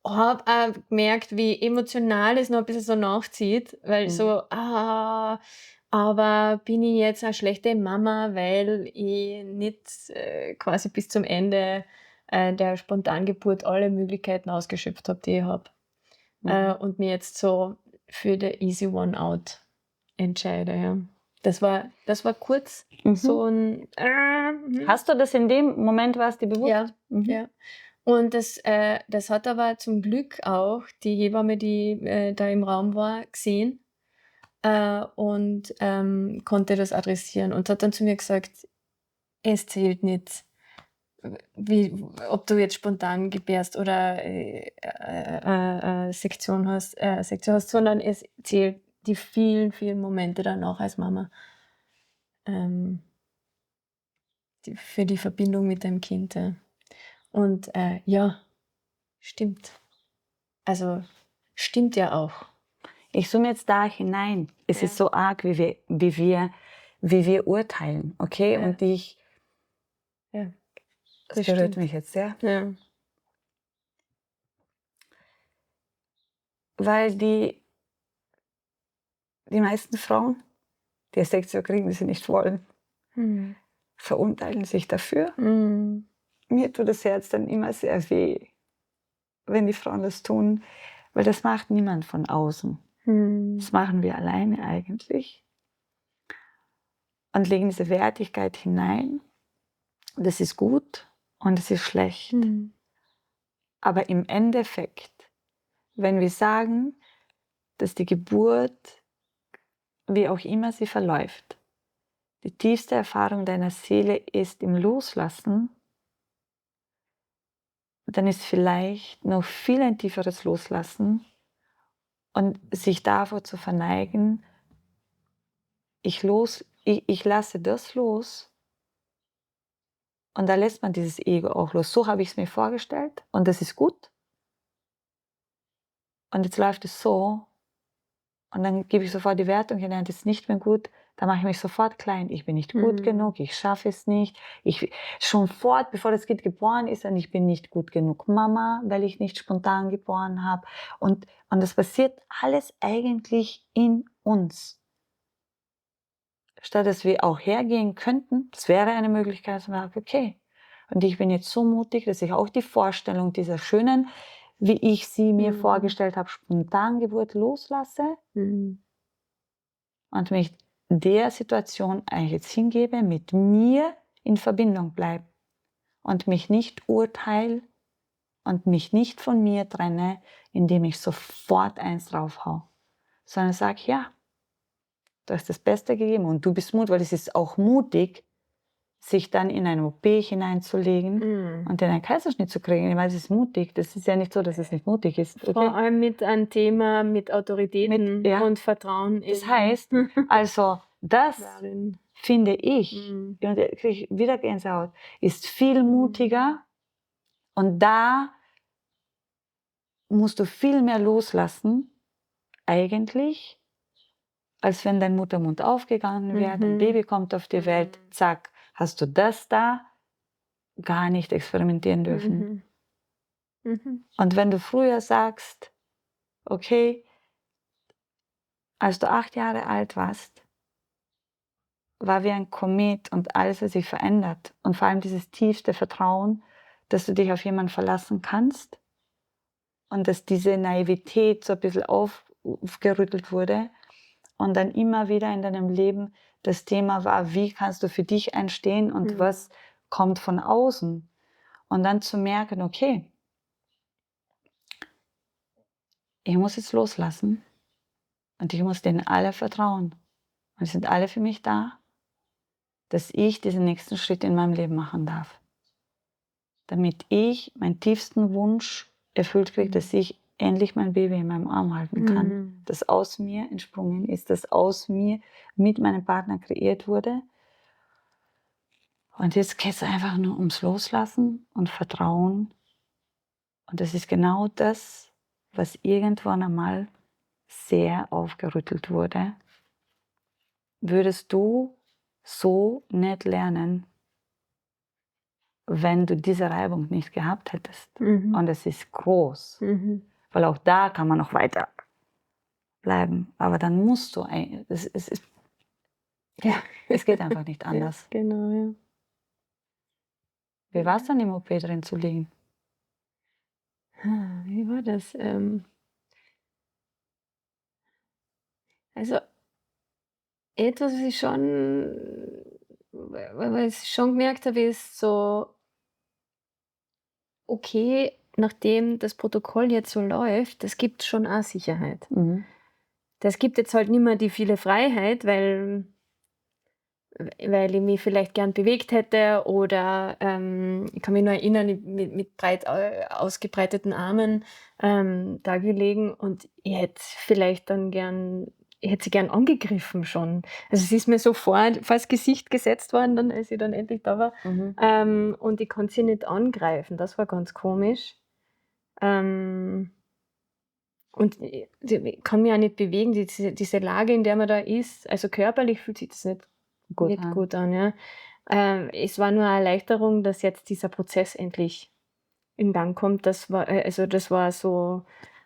Habe auch gemerkt, wie emotional es noch ein bisschen so nachzieht, weil so, aber bin ich jetzt eine schlechte Mama, weil ich nicht quasi bis zum Ende der Spontangeburt alle Möglichkeiten ausgeschöpft habe, die ich habe. Und mir jetzt so für the easy one out entscheide. Ja. Das war kurz so ein Hast du das in dem Moment, war es dir bewusst? Ja, Mhm. ja. Und das hat aber zum Glück auch die Hebamme, die da im Raum war, gesehen und konnte das adressieren und hat dann zu mir gesagt, es zählt nicht, ob du jetzt spontan gebärst oder Sektion hast, sondern es zählt die vielen, vielen Momente danach als Mama. Für die Verbindung mit deinem Kind. Ja. Und ja, stimmt. Also stimmt ja auch. Ich zoome jetzt da hinein. Es Ja. ist so arg, wie wir urteilen, okay? Ja. Und das Das berührt stimmt. mich jetzt sehr. Ja. Weil die meisten Frauen, die eine Sektion kriegen, die sie nicht wollen, verurteilen sich dafür. Mhm. Mir tut das Herz dann immer sehr weh, wenn die Frauen das tun, weil das macht niemand von außen. Das machen wir alleine eigentlich und legen diese Wertigkeit hinein. Das ist gut und das ist schlecht. Aber im Endeffekt, wenn wir sagen, dass die Geburt, wie auch immer sie verläuft, die tiefste Erfahrung deiner Seele ist im Loslassen, dann ist vielleicht noch viel ein tieferes Loslassen Und sich davor zu verneigen, ich lasse das los und da lässt man dieses Ego auch los. So habe ich es mir vorgestellt und das ist gut. Und jetzt läuft es so und dann gebe ich sofort die Wertung hinein, das ist nicht mehr gut, da mache ich mich sofort klein. Ich bin nicht gut genug, ich schaffe es nicht. Schon bevor das Kind geboren ist, und ich bin nicht gut genug Mama, weil ich nicht spontan geboren habe. Und das passiert alles eigentlich in uns. Statt dass wir auch hergehen könnten, das wäre eine Möglichkeit, zu sagen, okay, und ich bin jetzt so mutig, dass ich auch die Vorstellung dieser schönen, wie ich sie mir vorgestellt habe, Spontangeburt loslasse und mich der Situation eigentlich jetzt hingebe, mit mir in Verbindung bleibe und mich nicht urteile und mich nicht von mir trenne, indem ich sofort eins draufhau, sondern sage, ja, du hast das Beste gegeben und du bist mutig, weil es ist auch mutig, sich dann in eine OP hineinzulegen und einen Kaiserschnitt zu kriegen. Ich meine, es ist mutig. Das ist ja nicht so, dass es nicht mutig ist. Okay? Vor allem mit einem Thema mit Autoritäten und Vertrauen. Das heißt, also das finde ich, und da kriege ich wieder Gänsehaut, ist viel mutiger und da musst du viel mehr loslassen, eigentlich, als wenn dein Muttermund aufgegangen wäre, dein Baby kommt auf die Welt, zack, hast du das da gar nicht experimentieren dürfen. Und wenn du früher sagst, okay, als du 8 Jahre alt warst, war wie ein Komet und alles hat sich verändert. Und vor allem dieses tiefste Vertrauen, dass du dich auf jemanden verlassen kannst und dass diese Naivität so ein bisschen aufgerüttelt wurde und dann immer wieder in deinem Leben das Thema war, wie kannst du für dich einstehen und was kommt von außen. Und dann zu merken, okay, ich muss jetzt loslassen und ich muss denen alle vertrauen. Und sie sind alle für mich da, dass ich diesen nächsten Schritt in meinem Leben machen darf. Damit ich meinen tiefsten Wunsch erfüllt kriege, dass ich endlich mein Baby in meinem Arm halten kann, das aus mir entsprungen ist, das aus mir mit meinem Partner kreiert wurde. Und jetzt geht es einfach nur ums Loslassen und Vertrauen. Und das ist genau das, was irgendwann einmal sehr aufgerüttelt wurde. Würdest du so nicht lernen, wenn du diese Reibung nicht gehabt hättest. Und es ist groß, weil auch da kann man noch weiter bleiben. Aber dann musst du, es geht einfach nicht anders. Ja, genau, ja. Wie war es dann im OP drin zu liegen? Wie war das? Also etwas, was ich schon gemerkt habe, ist so, okay, nachdem das Protokoll jetzt so läuft, das gibt schon auch Sicherheit. Das gibt jetzt halt nicht mehr die viele Freiheit, weil ich mich vielleicht gern bewegt hätte oder ich kann mich nur erinnern, mit breit ausgebreiteten Armen da gelegen und ich hätte vielleicht dann ich hätte sie gern angegriffen schon. Also es ist mir so vor das Gesicht gesetzt worden, dann, als ich dann endlich da war. Und ich konnte sie nicht angreifen. Das war ganz komisch. Und ich kann mich auch nicht bewegen. Diese Lage, in der man da ist, also körperlich fühlt sich das nicht gut an. Ja. Es war nur eine Erleichterung, dass jetzt dieser Prozess endlich in Gang kommt. Das war so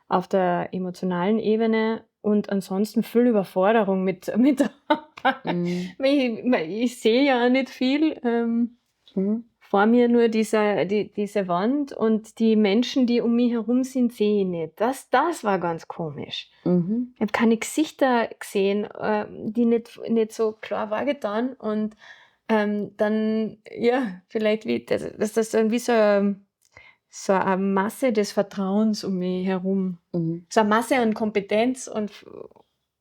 auf der emotionalen Ebene und ansonsten viel Überforderung mit ich sehe ja nicht viel. Vor mir nur diese Wand und die Menschen, die um mich herum sind, sehe ich nicht. Das war ganz komisch. Ich habe keine Gesichter gesehen, die nicht so klar wahrgetan und dann, ja, vielleicht dass das dann wie so eine Masse des Vertrauens um mich herum. So eine Masse an Kompetenz und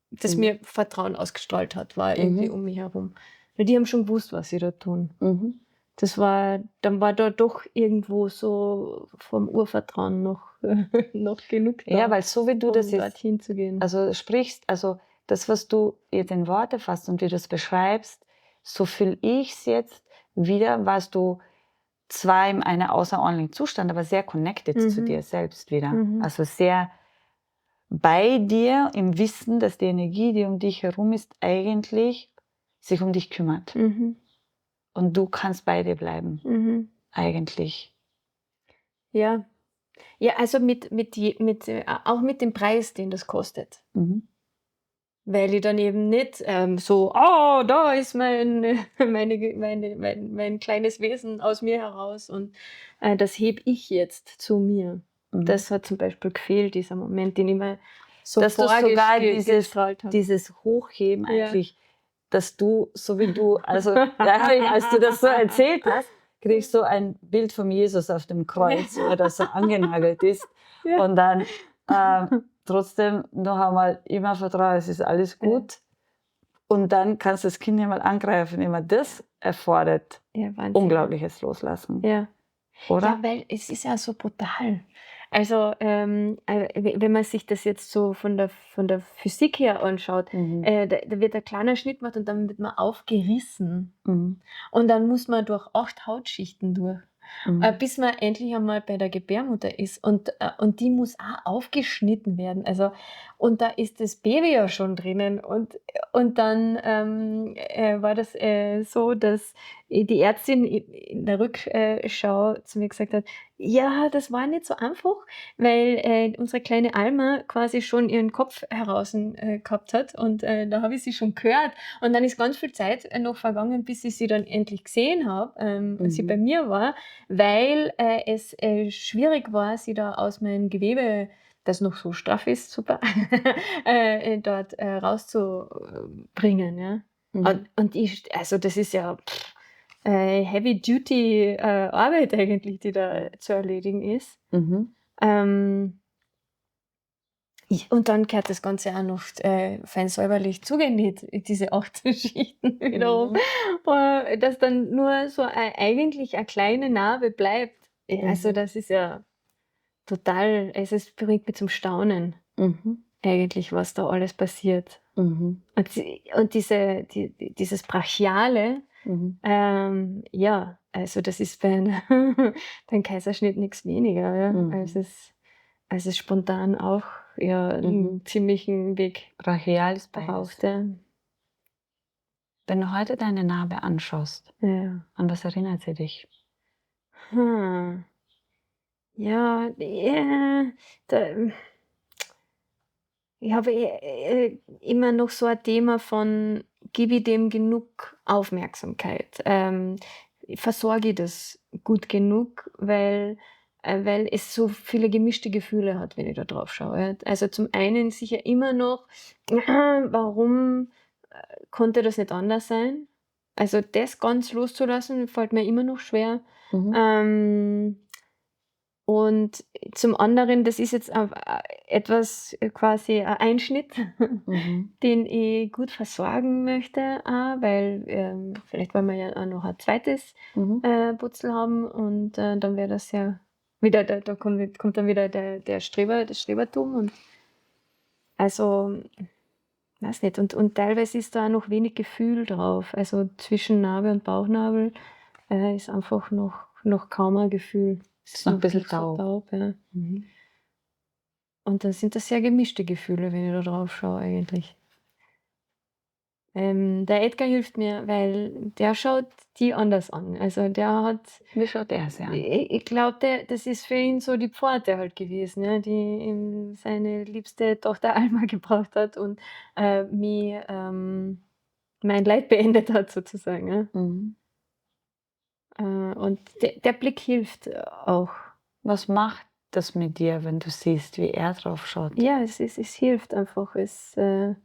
das mir Vertrauen ausgestrahlt hat, war irgendwie um mich herum. Weil die haben schon gewusst, was sie da tun. dann war da doch irgendwo so vom Urvertrauen noch, noch genug Ja, da, weil so wie du das jetzt dorthin zu gehen. also sprichst, also das, was du jetzt in Worte fasst und wie du es beschreibst, so fühle ich es jetzt wieder, warst du zwar in einem außerordentlichen Zustand, aber sehr connected zu dir selbst wieder. Also sehr bei dir im Wissen, dass die Energie, die um dich herum ist, eigentlich sich um dich kümmert. Und du kannst bei dir bleiben, eigentlich. Ja. Ja, also auch mit dem Preis, den das kostet. Weil ich dann eben nicht so, da ist mein kleines Wesen aus mir heraus und das hebe ich jetzt zu mir. Das hat zum Beispiel gefehlt, dieser Moment, den ich mir so Dass du sogar vorgestrahlt habe. dieses Hochheben Ja. eigentlich, dass du, so wie du, also als du das so erzählt hast, krieg ich so ein Bild von Jesus auf dem Kreuz, wo er da so angenagelt ist. Ja. Und dann trotzdem noch einmal immer vertrauen, es ist alles gut. Und dann kannst du das Kind ja mal angreifen. Immer das erfordert unglaubliches Loslassen. Ja. Oder? Ja, weil es ist ja so brutal. Also, wenn man sich das jetzt so von der Physik her anschaut, da wird ein kleiner Schnitt gemacht und dann wird man aufgerissen. Und dann muss man durch 8 Hautschichten durch, bis man endlich einmal bei der Gebärmutter ist. Und die muss auch aufgeschnitten werden. Also, und da ist das Baby ja schon drinnen. Und dann war das so, dass die Ärztin in der Rückschau zu mir gesagt hat, ja, das war nicht so einfach, weil unsere kleine Alma quasi schon ihren Kopf heraus gehabt hat und da habe ich sie schon gehört und dann ist ganz viel Zeit noch vergangen, bis ich sie dann endlich gesehen habe, als sie bei mir war, weil es schwierig war, sie da aus meinem Gewebe, das noch so straff ist, super, dort rauszubringen. Ja. Und also das ist ja Heavy-Duty Arbeit eigentlich, die da zu erledigen ist. Und dann gehört das Ganze auch noch fein säuberlich zugenäht, diese 8 Schichten wiederum, dass dann nur so eigentlich eine kleine Narbe bleibt. Also das ist ja total, es bringt mich zum Staunen, eigentlich, was da alles passiert. Und dieses Brachiale, ja, also das ist beim Kaiserschnitt nichts weniger, ja, als es spontan auch einen ziemlichen Weg Brachialis braucht. beides. Ja. Wenn du heute deine Narbe anschaust, Ja. an was erinnert sie dich? Ja, ich habe immer noch so ein Thema von, gebe ich dem genug Aufmerksamkeit? Versorge ich das gut genug, weil es so viele gemischte Gefühle hat, wenn ich da drauf schaue. Also zum einen sicher immer noch, warum konnte das nicht anders sein? Also das ganz loszulassen, fällt mir immer noch schwer. Und zum anderen, das ist jetzt etwas quasi ein Einschnitt, den ich gut versorgen möchte, auch, weil vielleicht wollen wir ja auch noch ein zweites Putzel haben und dann wäre das ja wieder, da kommt dann wieder das Strebertum und also, weiß nicht, und teilweise ist da auch noch wenig Gefühl drauf, also zwischen Nabel und Bauchnabel ist einfach noch kaum ein Gefühl. Es ist noch ein bisschen so taub. Ja. Und dann sind das sehr gemischte Gefühle, wenn ich da drauf schaue eigentlich. Der Edgar hilft mir, weil der schaut die anders an. Also der hat, Wie schaut er sie an? ich glaube, das ist für ihn so die Pforte halt gewesen, ja, die ihm seine liebste Tochter Alma gebracht hat und mir mein Leid beendet hat sozusagen. Ja. Und der Blick hilft auch. Was macht das mit dir, wenn du siehst, wie er drauf schaut? Ja, es hilft einfach. Da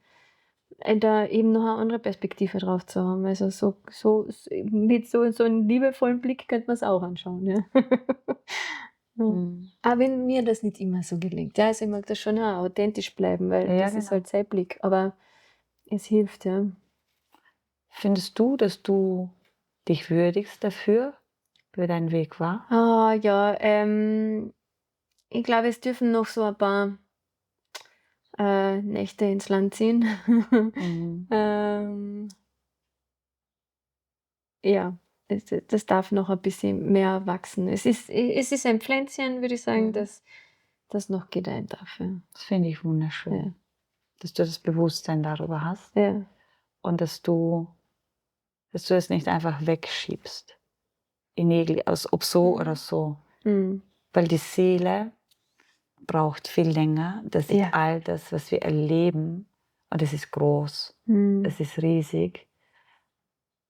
eben noch eine andere Perspektive drauf zu haben. Also mit so einem liebevollen Blick könnte man es auch anschauen. Ja. Aber wenn mir das nicht immer so gelingt. Ja, also ich mag das schon auch authentisch bleiben, weil das ist halt sein Blick. Aber es hilft, ja. Findest du, dass du dich würdigst dafür, für dein Weg war? Ja, ich glaube, es dürfen noch so ein paar Nächte ins Land ziehen. Mhm. Ähm, ja, das darf noch ein bisschen mehr wachsen. Es ist ein Pflänzchen, würde ich sagen, Mhm. das noch gedeihen darf. Ja. Das finde ich Ja. wunderschön, dass du das Bewusstsein darüber hast Ja. und dass du es nicht einfach wegschiebst, als ob so oder so. Mhm. Weil die Seele braucht viel länger, dass sie Ja. all das, was wir erleben, und es ist groß, Mhm. es ist riesig,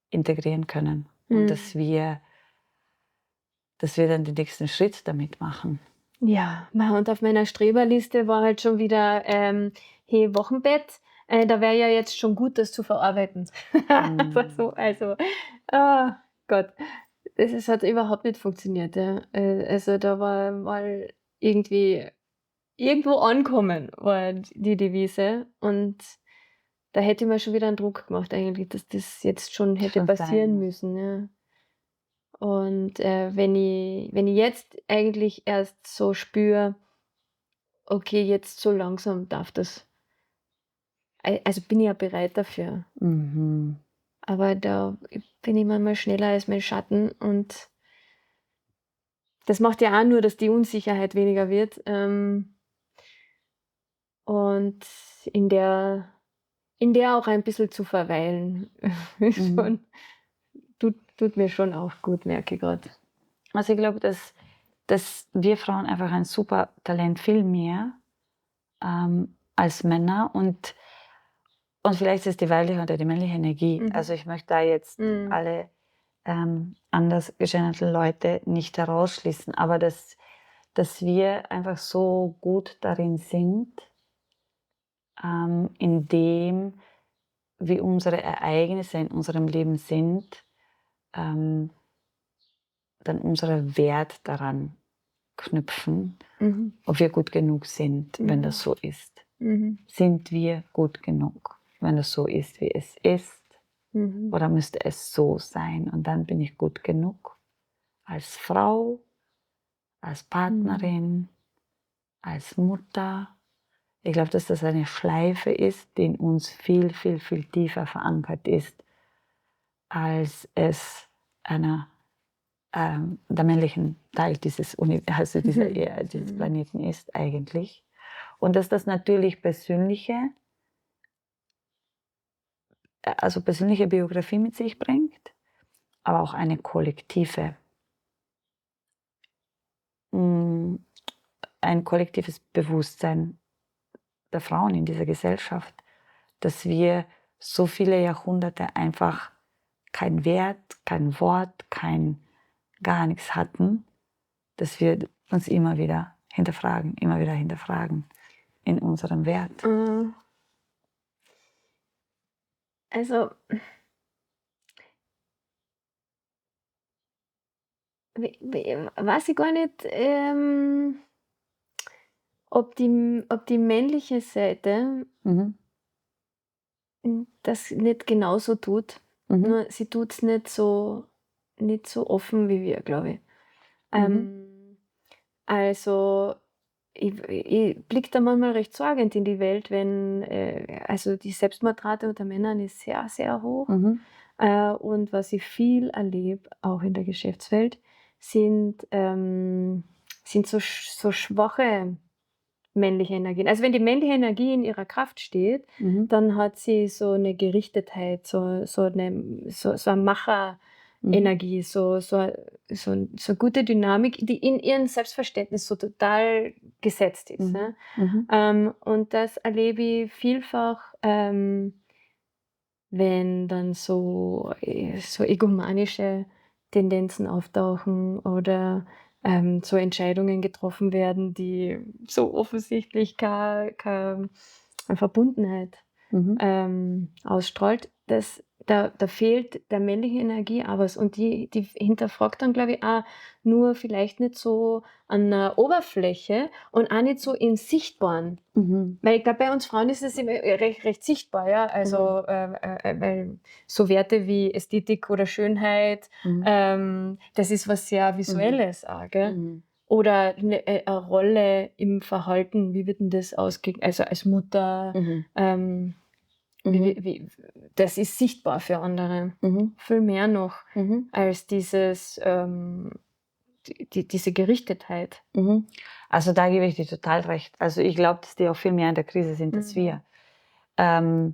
integrieren können. Und Mhm. dass wir dann den nächsten Schritt damit machen. Ja, und auf meiner Streberliste war halt schon wieder, hey, Wochenbett. Da wäre ja jetzt schon gut, das zu verarbeiten. Also, ah, Gott, es hat überhaupt nicht funktioniert, ja. Also, da war mal irgendwie irgendwo ankommen, war die Devise. Und da hätte ich mir schon wieder einen Druck gemacht eigentlich, dass das jetzt schon hätte Schon passieren sein muss. müssen, ja. Und, wenn ich jetzt eigentlich erst so spüre, okay, jetzt so langsam darf das, also bin ich ja bereit dafür. Mhm. Aber da bin ich manchmal schneller als mein Schatten und das macht ja auch nur, dass die Unsicherheit weniger wird. Und in der auch ein bisschen zu verweilen, ist Mhm. schon, tut mir schon auch gut, merke ich gerade. Also ich glaube, dass wir Frauen einfach ein super Talent, viel mehr als Männer, und vielleicht ist es die weibliche oder die männliche Energie. Also ich möchte da jetzt Mhm. alle anders gestellten Leute nicht herausschließen, aber dass wir einfach so gut darin sind, in dem, wie unsere Ereignisse in unserem Leben sind, dann unseren Wert daran knüpfen, Mhm. ob wir gut genug sind, wenn Mhm. das so ist. Mhm. Sind wir gut genug, wenn es so ist, wie es ist? Mhm. Oder müsste es so sein? Und dann bin ich gut genug als Frau, als Mhm. Partnerin, als Mutter. Ich glaube, dass das eine Schleife ist, die in uns viel, viel, viel tiefer verankert ist, als es der männlichen Teil dieses dieses Mhm. Planeten ist eigentlich. Und dass das natürlich persönliche Biografie mit sich bringt, aber auch eine kollektive, mm, ein kollektives Bewusstsein der Frauen in dieser Gesellschaft, dass wir so viele Jahrhunderte einfach kein Wert, kein Wort, gar nichts hatten, dass wir uns immer wieder hinterfragen in unserem Wert. Also, weiß ich gar nicht, ob die männliche Seite Mhm. das nicht genauso tut. Mhm. Nur sie tut es nicht so offen wie wir, glaube ich. Mhm. Also, ich blicke da manchmal recht sorgend in die Welt, wenn also die Selbstmordrate unter Männern ist sehr, sehr hoch. Mhm. Und was ich viel erlebe, auch in der Geschäftswelt, sind so schwache männliche Energien. Also wenn die männliche Energie in ihrer Kraft steht, Mhm. dann hat sie so eine Gerichtetheit, so eine Macherenergie, so gute Dynamik, die in ihrem Selbstverständnis so total gesetzt ist. Mhm. Ne? Mhm. Und das erlebe ich vielfach, wenn dann so egomanische Tendenzen auftauchen oder so Entscheidungen getroffen werden, die so offensichtlich keine Verbundenheit Mhm. ausstrahlt. Da da fehlt der männlichen Energie auch was. Und die hinterfragt dann, glaube ich, auch nur vielleicht nicht so an der Oberfläche und auch nicht so im Sichtbaren. Weil ich glaube, bei uns Frauen ist es immer recht sichtbar, ja. Also, weil so Werte wie Ästhetik oder Schönheit, das ist was sehr Visuelles auch, gell? Oder eine Rolle im Verhalten, wie wird denn das ausgehen? Also als Mutter, das ist sichtbar für andere. Viel mehr noch als diese Gerichtetheit. Also da gebe ich dir total recht. Also ich glaube, dass die auch viel mehr in der Krise sind als wir. In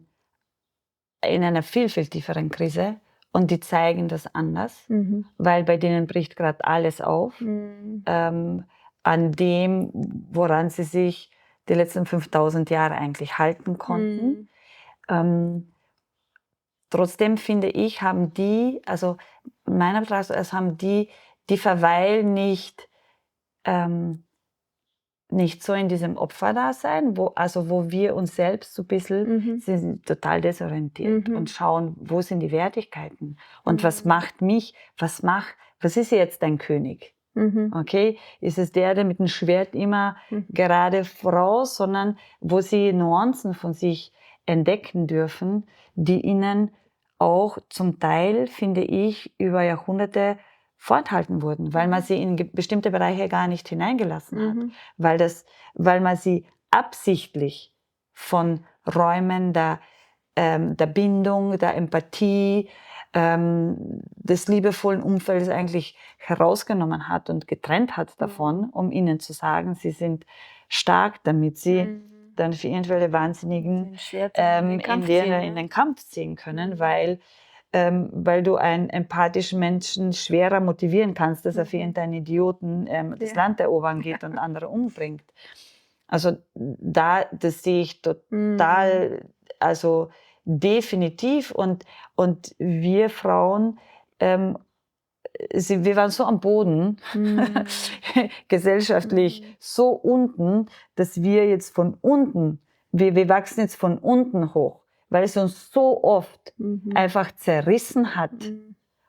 einer viel, viel tieferen Krise. Und die zeigen das anders, weil bei denen bricht gerade alles auf. An dem, woran sie sich die letzten 5000 Jahre eigentlich halten konnten. Trotzdem finde ich, haben die, also meiner Betrachtung, haben die verweilen nicht so in diesem Opferdasein, wo wir uns selbst so ein bisschen sind total desorientiert und schauen, wo sind die Wertigkeiten und was macht mich, was ist jetzt dein König? Okay, ist es der mit dem Schwert immer gerade voraus, sondern wo sie Nuancen von sich entdecken dürfen, die ihnen auch zum Teil, finde ich, über Jahrhunderte vorenthalten wurden, weil man sie in bestimmte Bereiche gar nicht hineingelassen hat, weil man sie absichtlich von Räumen der Bindung, der Empathie, des liebevollen Umfeldes eigentlich herausgenommen hat und getrennt hat davon, um ihnen zu sagen, sie sind stark, damit sie dann für irgendwelche Wahnsinnigen in den Kampf ziehen können, weil du einen empathischen Menschen schwerer motivieren kannst, dass er für irgendeinen Idioten das Land erobern geht und andere umbringt. Also das sehe ich total, also definitiv. Und wir Frauen, wir waren so am Boden, gesellschaftlich so unten, dass wir jetzt von unten, wir wachsen jetzt von unten hoch, weil es uns so oft einfach zerrissen hat.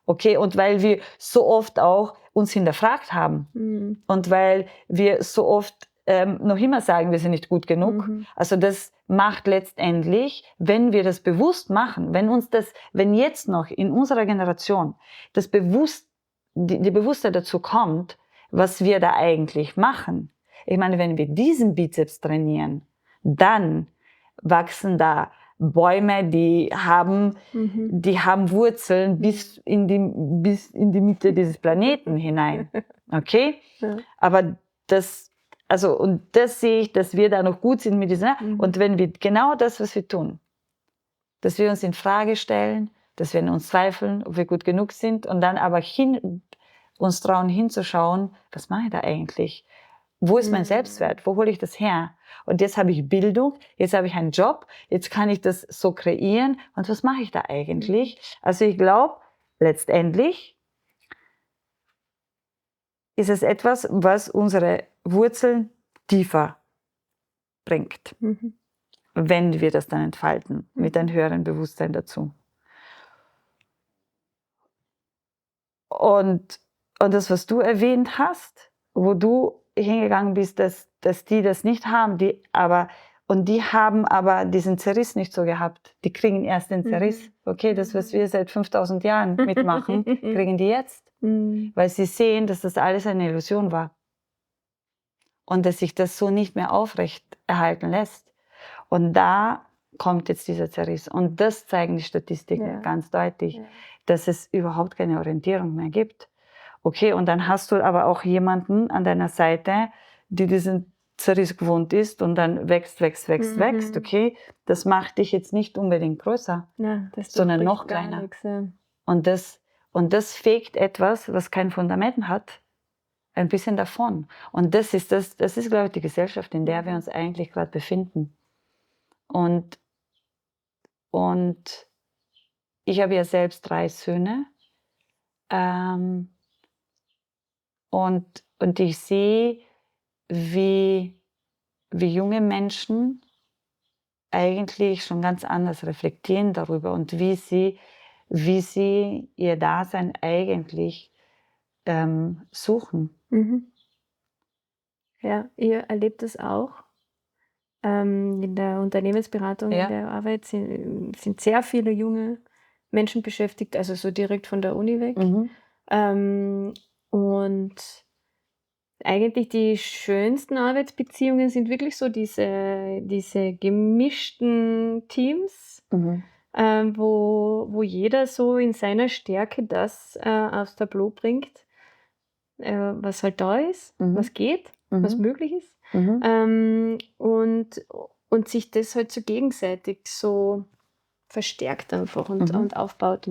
Okay, und weil wir so oft auch uns hinterfragt haben und weil wir so oft noch immer sagen, wir sind nicht gut genug. Also das macht letztendlich, wenn wir das bewusst machen, wenn jetzt noch in unserer Generation die Bewusstheit dazu kommt, was wir da eigentlich machen. Ich meine, wenn wir diesen Bizeps trainieren, dann wachsen da Bäume, die haben Wurzeln bis in die Mitte dieses Planeten hinein. Okay? Aber das sehe ich, dass wir da noch gut sind mit dieser. Und wenn wir genau das, was wir tun, dass wir uns in Frage stellen, dass wir in uns zweifeln, ob wir gut genug sind und dann aber uns trauen hinzuschauen, was mache ich da eigentlich? Wo ist mein Selbstwert? Wo hole ich das her? Und jetzt habe ich Bildung, jetzt habe ich einen Job, jetzt kann ich das so kreieren. Und was mache ich da eigentlich? Also ich glaube, letztendlich ist es etwas, was unsere Wurzeln tiefer bringt, wenn wir das dann entfalten, mit einem höheren Bewusstsein dazu. Und das, was du erwähnt hast, wo du hingegangen bist, dass die das nicht haben, die haben aber diesen Zerriss nicht so gehabt. Die kriegen erst den Zerriss. Okay, das, was wir seit 5000 Jahren mitmachen, kriegen die jetzt. Weil sie sehen, dass das alles eine Illusion war. Und dass sich das so nicht mehr aufrecht erhalten lässt. Und da kommt jetzt dieser Zerriss. Und das zeigen die Statistiken ganz deutlich, dass es überhaupt keine Orientierung mehr gibt. Okay, und dann hast du aber auch jemanden an deiner Seite, die diesen Zerriss gewohnt ist und dann wächst, okay? Das macht dich jetzt nicht unbedingt größer, sondern noch kleiner. Nix, ja. Und das fegt etwas, was kein Fundament hat, ein bisschen davon. Und das ist, glaube ich, die Gesellschaft, in der wir uns eigentlich gerade befinden. Und ich habe ja selbst 3 Söhne. Und ich sehe, wie junge Menschen eigentlich schon ganz anders reflektieren darüber und wie sie wie sie ihr Dasein eigentlich suchen. Ja, ihr erlebt das auch. In der Unternehmensberatung, in der Arbeit sind sehr viele junge Menschen beschäftigt, also so direkt von der Uni weg. Und eigentlich die schönsten Arbeitsbeziehungen sind wirklich so diese gemischten Teams, wo jeder so in seiner Stärke das aufs Tableau bringt, was halt da ist, was geht, was möglich ist. Und sich das halt so gegenseitig so verstärkt einfach und aufbaut.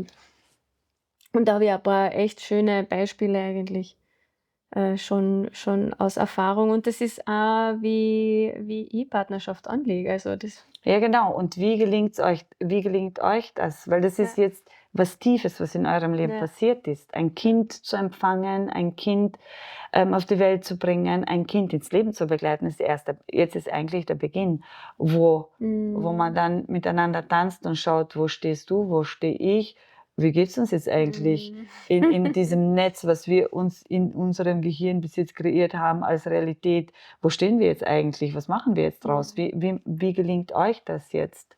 Und da habe ich ein paar echt schöne Beispiele eigentlich schon aus Erfahrung. Und das ist auch, wie ich Partnerschaft anlege. Also das Ja, genau. Und wie gelingt euch das? Weil das ist jetzt was Tiefes, was in eurem Leben passiert ist. Ein Kind zu empfangen, ein Kind auf die Welt zu bringen, ein Kind ins Leben zu begleiten, jetzt ist eigentlich der Beginn, wo man dann miteinander tanzt und schaut, wo stehst du, wo stehe ich, wie geht es uns jetzt eigentlich in diesem Netz, was wir uns in unserem Gehirn bis jetzt kreiert haben als Realität. Wo stehen wir jetzt eigentlich? Was machen wir jetzt draus? Wie gelingt euch das jetzt?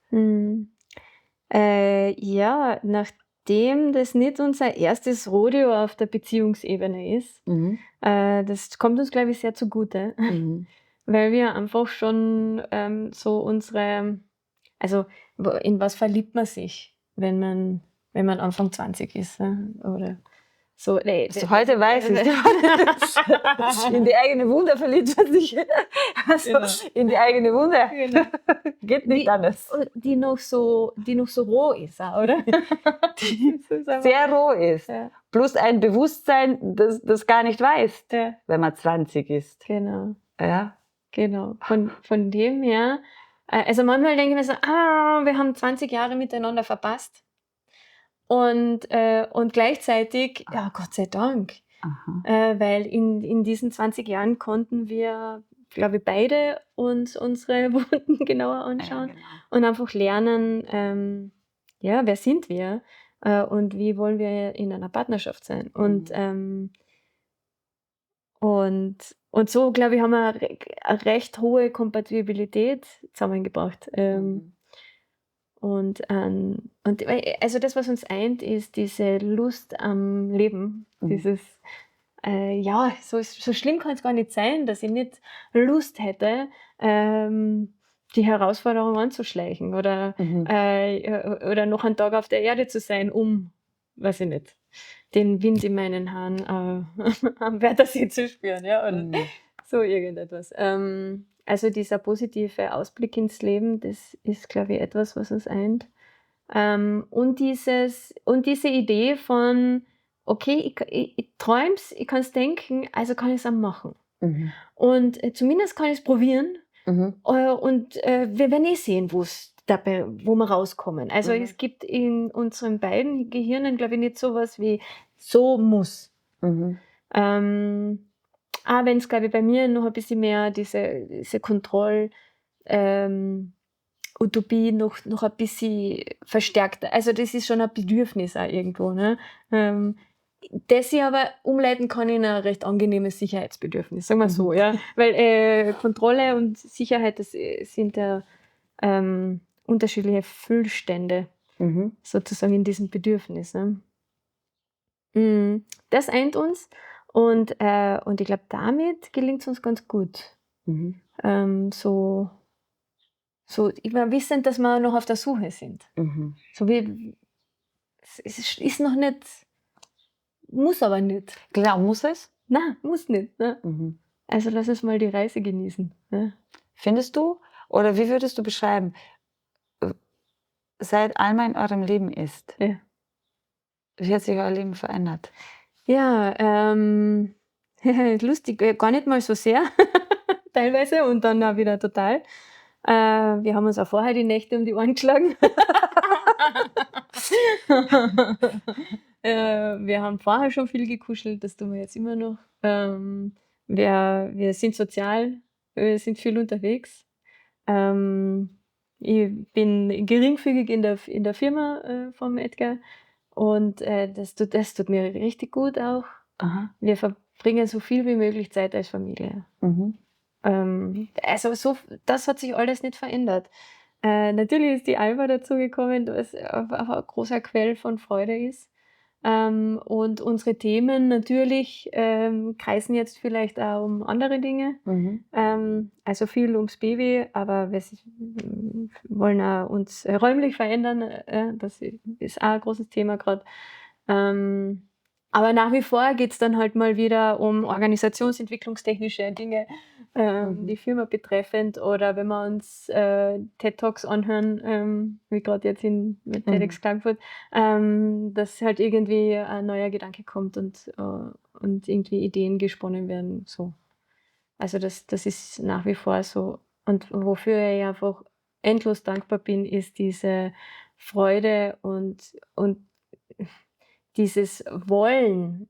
Ja, nachdem das nicht unser erstes Rodeo auf der Beziehungsebene ist, das kommt uns, glaube ich, sehr zugute, weil wir einfach schon so also in was verliebt man sich, wenn man Anfang 20 ist, oder so. Also heute weiß ich, in die eigene Wunder verliebt man sich. Also in die eigene Wunder. Geht nicht anders. Die noch so roh ist, oder? Die sehr roh ist. Ja. Plus ein Bewusstsein, das gar nicht weiß, wenn man 20 ist. Genau. Ja. Genau. Von dem her, also manchmal denke ich mir so, wir haben 20 Jahre miteinander verpasst. Und gleichzeitig, ja, Gott sei Dank, weil in diesen 20 Jahren konnten wir, glaube ich, beide uns unsere Wunden genauer anschauen und einfach lernen, wer sind wir und wie wollen wir in einer Partnerschaft sein. Und so, glaube ich, haben wir eine recht hohe Kompatibilität zusammengebracht. Und also das, was uns eint, ist diese Lust am Leben. Dieses, so schlimm kann es gar nicht sein, dass ich nicht Lust hätte, die Herausforderung anzuschleichen oder noch einen Tag auf der Erde zu sein, weiß ich nicht, den Wind in meinen Haaren am Wörthersee zu spüren, ja, oder so irgendetwas. Also dieser positive Ausblick ins Leben, das ist, glaube ich, etwas, was uns eint. Und diese Idee von, okay, ich träum's, ich kann es denken, also kann ich es auch machen. Und zumindest kann ich es probieren. Und wir werden sehen, wo wir rauskommen. Also es gibt in unseren beiden Gehirnen, glaube ich, nicht sowas wie so muss. Wenn es, glaube ich, bei mir noch ein bisschen mehr diese Utopie noch ein bisschen verstärkter. Also das ist schon ein Bedürfnis auch irgendwo. Ne? Das ich aber umleiten kann in ein recht angenehmes Sicherheitsbedürfnis, sagen wir so. Ja? Weil Kontrolle und Sicherheit, das sind ja unterschiedliche Füllstände sozusagen in diesem Bedürfnis. Ne? Das eint uns und ich glaube, damit gelingt es uns ganz gut. So immer wissend, dass wir noch auf der Suche sind. So wie es ist noch nicht, muss aber nicht. Genau, muss es? Nein, muss nicht. Ne? Also lass uns mal die Reise genießen. Ne? Findest du, oder wie würdest du beschreiben, seit Alma in eurem Leben ist, wie hat sich euer Leben verändert? Ja, lustig, gar nicht mal so sehr, teilweise und dann auch wieder total. Wir haben uns auch vorher die Nächte um die Ohren geschlagen. Wir haben vorher schon viel gekuschelt, das tun wir jetzt immer noch. Wir sind sozial, wir sind viel unterwegs. Ich bin geringfügig in der Firma vom Edgar Und das tut mir richtig gut auch. Aha. Wir verbringen so viel wie möglich Zeit als Familie. Also das hat sich alles nicht verändert. Natürlich ist die Alma dazugekommen, was einfach ein großer Quell von Freude ist. Und unsere Themen natürlich kreisen jetzt vielleicht auch um andere Dinge. Also viel ums Baby, aber wir wollen auch uns räumlich verändern. Das ist auch ein großes Thema gerade. Aber nach wie vor geht es dann halt mal wieder um organisationsentwicklungstechnische Dinge, die Firma betreffend. Oder wenn wir uns TED-Talks anhören, wie gerade jetzt mit TEDx Klagenfurt, dass halt irgendwie ein neuer Gedanke kommt und irgendwie Ideen gesponnen werden. So. Also das ist nach wie vor so. Und wofür ich einfach endlos dankbar bin, ist diese Freude und dieses Wollen,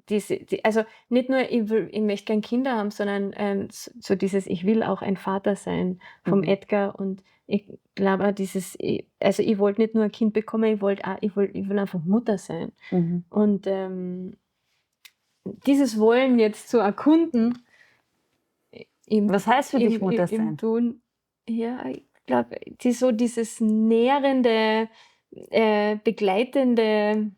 also nicht nur, ich möchte gern Kinder haben, sondern so dieses, ich will auch ein Vater sein vom Edgar. Und ich glaube auch also ich wollte nicht nur ein Kind bekommen, ich will einfach Mutter sein. Und dieses Wollen jetzt zu erkunden, Was heißt für dich Mutter sein? im Tun, ja, ich glaube, dieses nährende, begleitende,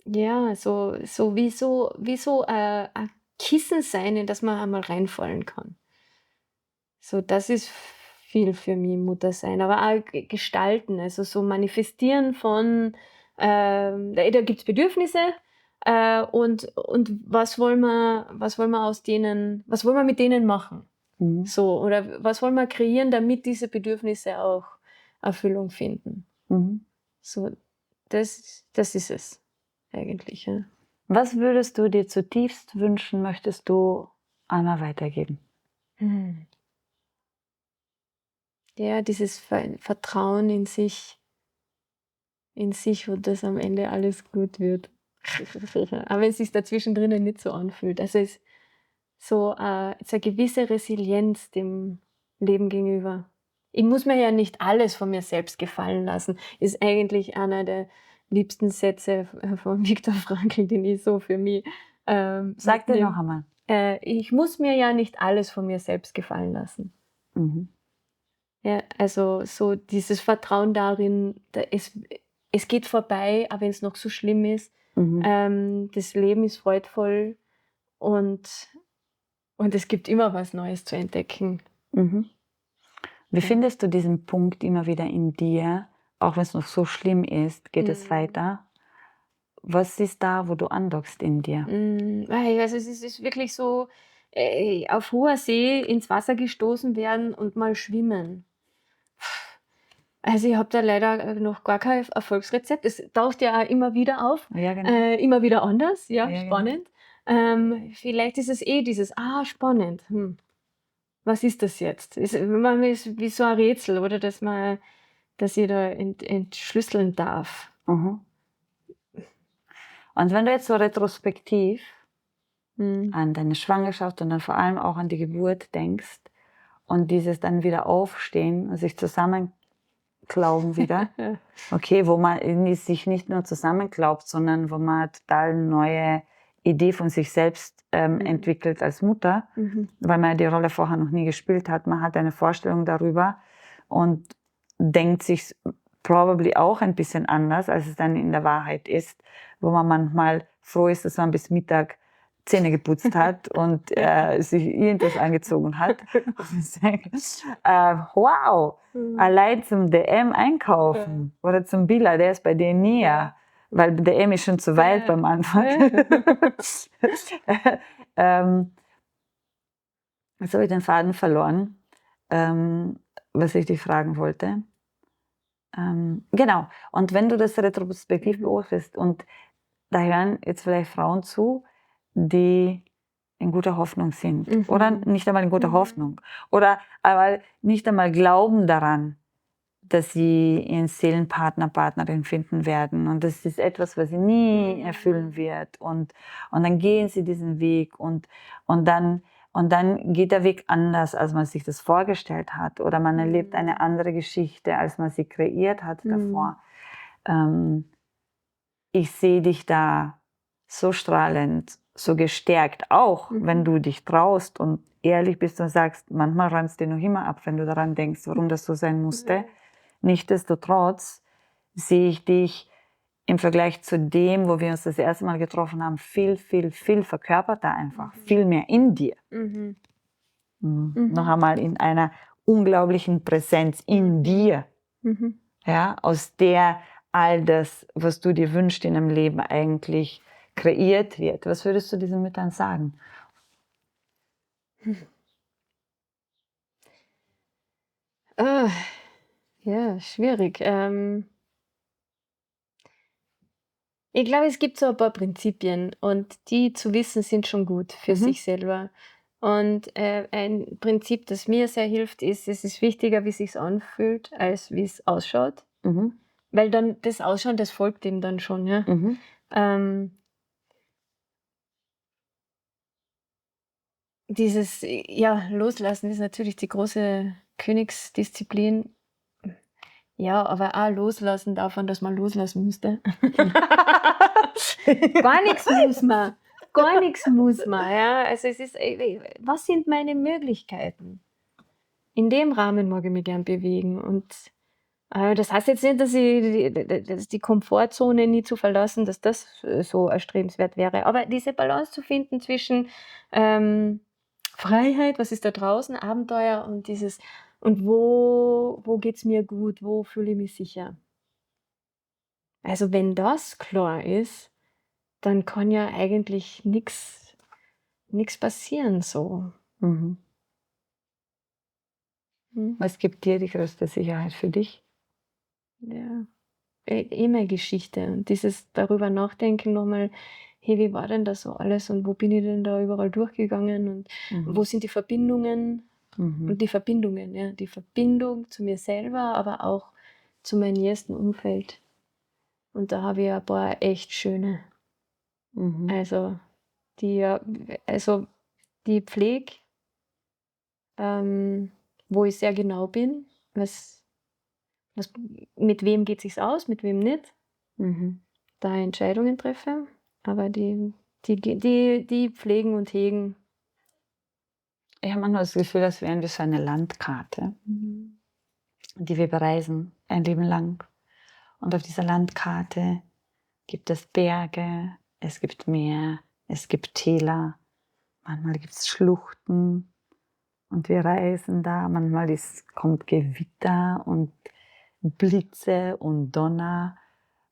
ja, so wie so ein Kissen sein, in das man einmal reinfallen kann. So, das ist viel für mich Mutter sein, aber auch gestalten, also so manifestieren von, da gibt es Bedürfnisse, und was wollen wir aus denen, was wollen wir mit denen machen? So, oder was wollen wir kreieren, damit diese Bedürfnisse auch Erfüllung finden? So, das ist es eigentlich. Ja. Was würdest du dir zutiefst wünschen, möchtest du einmal weitergeben? Ja, dieses Vertrauen in sich und dass am Ende alles gut wird. Aber wenn es sich dazwischen drinnen nicht so anfühlt. Also es ist so eine gewisse Resilienz dem Leben gegenüber. Ich muss mir ja nicht alles von mir selbst gefallen lassen. Ist eigentlich einer der liebsten Sätze von Viktor Frankl, den ich so für mich Sag dir noch einmal. ich muss mir ja nicht alles von mir selbst gefallen lassen. Ja, also so dieses Vertrauen darin, es geht vorbei, auch wenn es noch so schlimm ist. Das Leben ist freudvoll und es gibt immer was Neues zu entdecken. Wie findest du diesen Punkt immer wieder in dir, auch wenn es noch so schlimm ist, geht es weiter? Was ist da, wo du andockst in dir? Also es ist wirklich so, auf hoher See ins Wasser gestoßen werden und mal schwimmen. Also ich habe da leider noch gar kein Erfolgsrezept. Es taucht ja auch immer wieder auf, Ja, genau. immer wieder anders, ja, Ja, genau. spannend. Vielleicht ist es dieses, spannend. Was ist das jetzt? Ist wie so ein Rätsel, oder dass ich da entschlüsseln darf. Und wenn du jetzt so retrospektiv an deine Schwangerschaft und dann vor allem auch an die Geburt denkst und dieses dann wieder aufstehen und sich zusammenklauben wieder, okay, wo man sich nicht nur zusammenklaubt, sondern wo man total neue Idee von sich selbst entwickelt als Mutter, weil man die Rolle vorher noch nie gespielt hat. Man hat eine Vorstellung darüber und denkt sich probably auch ein bisschen anders, als es dann in der Wahrheit ist, wo man manchmal froh ist, dass man bis Mittag Zähne geputzt hat und sich irgendwas angezogen hat. Und ich denke, wow, allein zum DM einkaufen oder zum Billa, der ist bei dir näher, weil DM ist schon zu weit beim Anfang. Jetzt habe ich den Faden verloren, was ich dich fragen wollte. Genau, und wenn du das retrospektiv beobachtest und da hören jetzt vielleicht Frauen zu, die in guter Hoffnung sind oder nicht einmal in guter Hoffnung oder aber nicht einmal glauben daran, dass sie ihren Seelenpartner, Partnerin finden werden und das ist etwas, was sie nie erfüllen wird und dann gehen sie diesen Weg und dann geht der Weg anders, als man sich das vorgestellt hat oder man erlebt eine andere Geschichte, als man sie kreiert hat davor. ich sehe dich da so strahlend, so gestärkt, auch wenn du dich traust und ehrlich bist und sagst, manchmal räumst du dir noch immer ab, wenn du daran denkst, warum das so sein musste. Nichtsdestotrotz sehe ich dich im Vergleich zu dem, wo wir uns das erste Mal getroffen haben, viel, viel, viel verkörperter einfach, viel mehr in dir. Noch einmal in einer unglaublichen Präsenz in dir, ja, aus der all das, was du dir wünschst in deinem Leben, eigentlich kreiert wird. Was würdest du diesen Müttern sagen? Ja, schwierig. Ich glaube, es gibt so ein paar Prinzipien und die zu wissen sind schon gut für sich selber. Und ein Prinzip, das mir sehr hilft, ist, es ist wichtiger, wie es sich anfühlt, als wie es ausschaut. Weil dann das Ausschauen, das folgt dem dann schon. Ja? Dieses Loslassen ist natürlich die große Königsdisziplin. Ja, aber auch loslassen davon, dass man loslassen müsste. Gar nichts muss man. Gar nichts muss man. Ja? Also es ist, was sind meine Möglichkeiten? In dem Rahmen mag ich mich gern bewegen. Und das heißt jetzt nicht, dass die Komfortzone nie zu verlassen, dass das so erstrebenswert wäre. Aber diese Balance zu finden zwischen Freiheit, was ist da draußen, Abenteuer und dieses, und wo geht es mir gut, wo fühle ich mich sicher. Also wenn das klar ist, dann kann ja eigentlich nichts passieren so. Was gibt dir die größte Sicherheit für dich? Ja, meine Geschichte. Und dieses darüber nachdenken nochmal, hey, wie war denn das so alles und wo bin ich denn da überall durchgegangen und wo sind die Verbindungen? Und die Verbindungen, ja, die Verbindung zu mir selber, aber auch zu meinem ersten Umfeld. Und da habe ich ein paar echt schöne. Also die Pflege, wo ich sehr genau bin, mit wem geht es sich aus, mit wem nicht, da Entscheidungen treffe, aber die pflegen und hegen. Ich habe manchmal das Gefühl, als wären wir so eine Landkarte, die wir bereisen, ein Leben lang. Und auf dieser Landkarte gibt es Berge, es gibt Meer, es gibt Täler, manchmal gibt es Schluchten und wir reisen da. Manchmal kommt Gewitter und Blitze und Donner,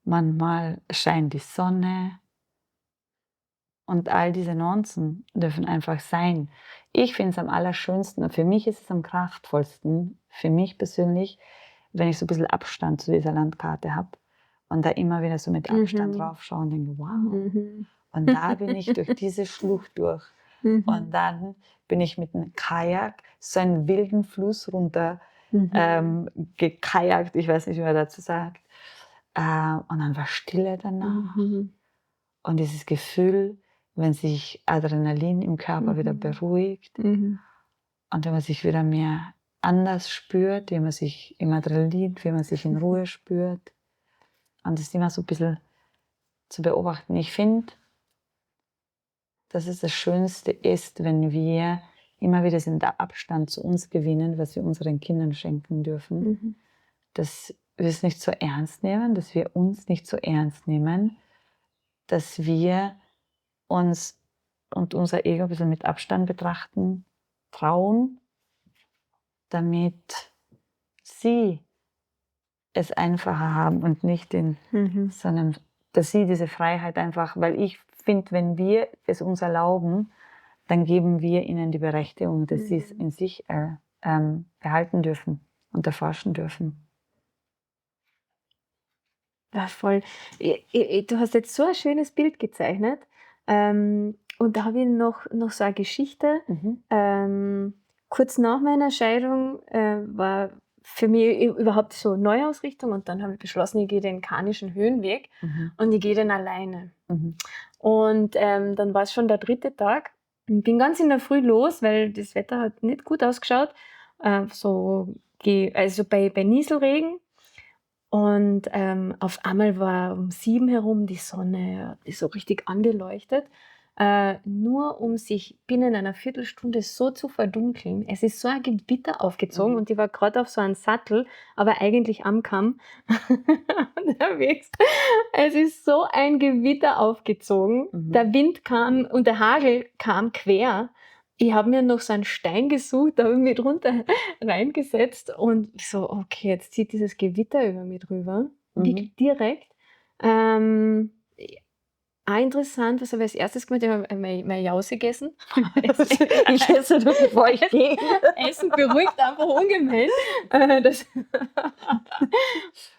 manchmal scheint die Sonne. Und all diese Nuancen dürfen einfach sein. Ich finde es am allerschönsten und für mich ist es am kraftvollsten, für mich persönlich, wenn ich so ein bisschen Abstand zu dieser Landkarte habe und da immer wieder so mit Abstand drauf schaue und denke, wow. Und da bin ich durch diese Schlucht durch. Und dann bin ich mit einem Kajak so einen wilden Fluss runter gekajakt, ich weiß nicht, wie man dazu sagt. Und dann war Stille danach. Und dieses Gefühl, wenn sich Adrenalin im Körper wieder beruhigt und wenn man sich wieder mehr anders spürt, wie man sich im Adrenalin, wie man sich in Ruhe spürt. Und das ist immer so ein bisschen zu beobachten. Ich finde, dass es das Schönste ist, wenn wir immer wieder den Abstand zu uns gewinnen, was wir unseren Kindern schenken dürfen. Dass wir es nicht so ernst nehmen, dass wir uns nicht so ernst nehmen, dass wir uns und unser Ego ein bisschen mit Abstand betrachten, trauen, damit sie es einfacher haben und nicht sondern dass sie diese Freiheit einfach, weil ich finde, wenn wir es uns erlauben, dann geben wir ihnen die Berechtigung, dass sie es in sich behalten dürfen und erforschen dürfen. Ja, voll. Du hast jetzt so ein schönes Bild gezeichnet. Und da habe ich noch so eine Geschichte. Kurz nach meiner Scheidung war für mich überhaupt so eine Neuausrichtung und dann habe ich beschlossen, ich gehe den Karnischen Höhenweg und ich gehe den alleine. Und dann war es schon der 3. Tag. Ich bin ganz in der Früh los, weil das Wetter hat nicht gut ausgeschaut. Also bei Nieselregen. Und auf einmal war um 7 herum die Sonne so richtig angeleuchtet, nur um sich binnen einer Viertelstunde so zu verdunkeln. Es ist so ein Gewitter aufgezogen und ich war gerade auf so einem Sattel, aber eigentlich am Kamm unterwegs. Es ist so ein Gewitter aufgezogen. Der Wind kam und der Hagel kam quer. Ich habe mir noch so einen Stein gesucht, da habe ich mich drunter reingesetzt und ich so, okay, jetzt zieht dieses Gewitter über mich drüber. Direkt. Auch interessant, was habe ich als erstes gemacht? Ich habe meine Jause gegessen. Ich esse nur, bevor ich gehe. Essen beruhigt einfach ungemein.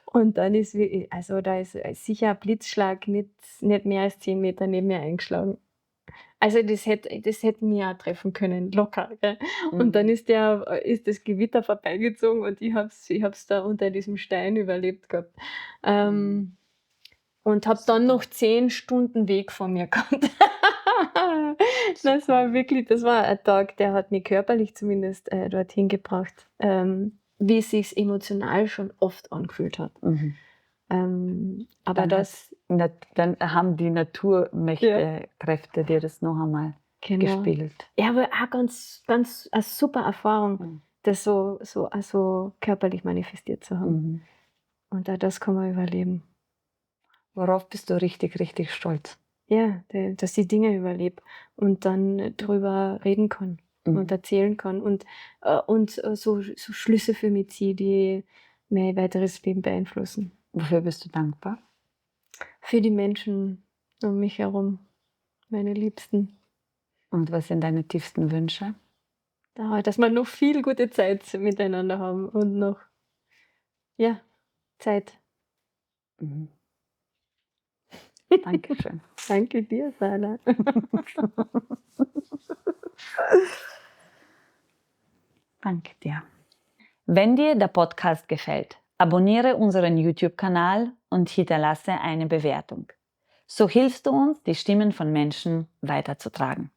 Und dann ist, also da ist sicher ein Blitzschlag nicht mehr als 10 Meter neben mir eingeschlagen. Also das hätte mich auch treffen können, locker. Gell? Und dann ist das Gewitter vorbeigezogen und ich hab's da unter diesem Stein überlebt gehabt. Und habe dann noch 10 Stunden Weg vor mir gehabt. Das war ein Tag, der hat mich körperlich zumindest dorthin gebracht, wie es sich emotional schon oft angefühlt hat. Aber dann haben die Naturmächte, Kräfte dir das noch einmal gespiegelt. Ja, aber auch ganz, ganz eine super Erfahrung, das so körperlich manifestiert zu haben. Und auch das kann man überleben. Worauf bist du richtig, richtig stolz? Ja, dass ich Dinge überlebe und dann drüber reden kann und erzählen kann und so Schlüsse für mich ziehe, die mein weiteres Leben beeinflussen. Wofür bist du dankbar? Für die Menschen um mich herum, meine Liebsten. Und was sind deine tiefsten Wünsche? Dass wir noch viel gute Zeit miteinander haben und noch, Zeit. Dankeschön. Danke dir, Sarah. Danke dir. Wenn dir der Podcast gefällt, abonniere unseren YouTube-Kanal und hinterlasse eine Bewertung. So hilfst du uns, die Stimmen von Menschen weiterzutragen.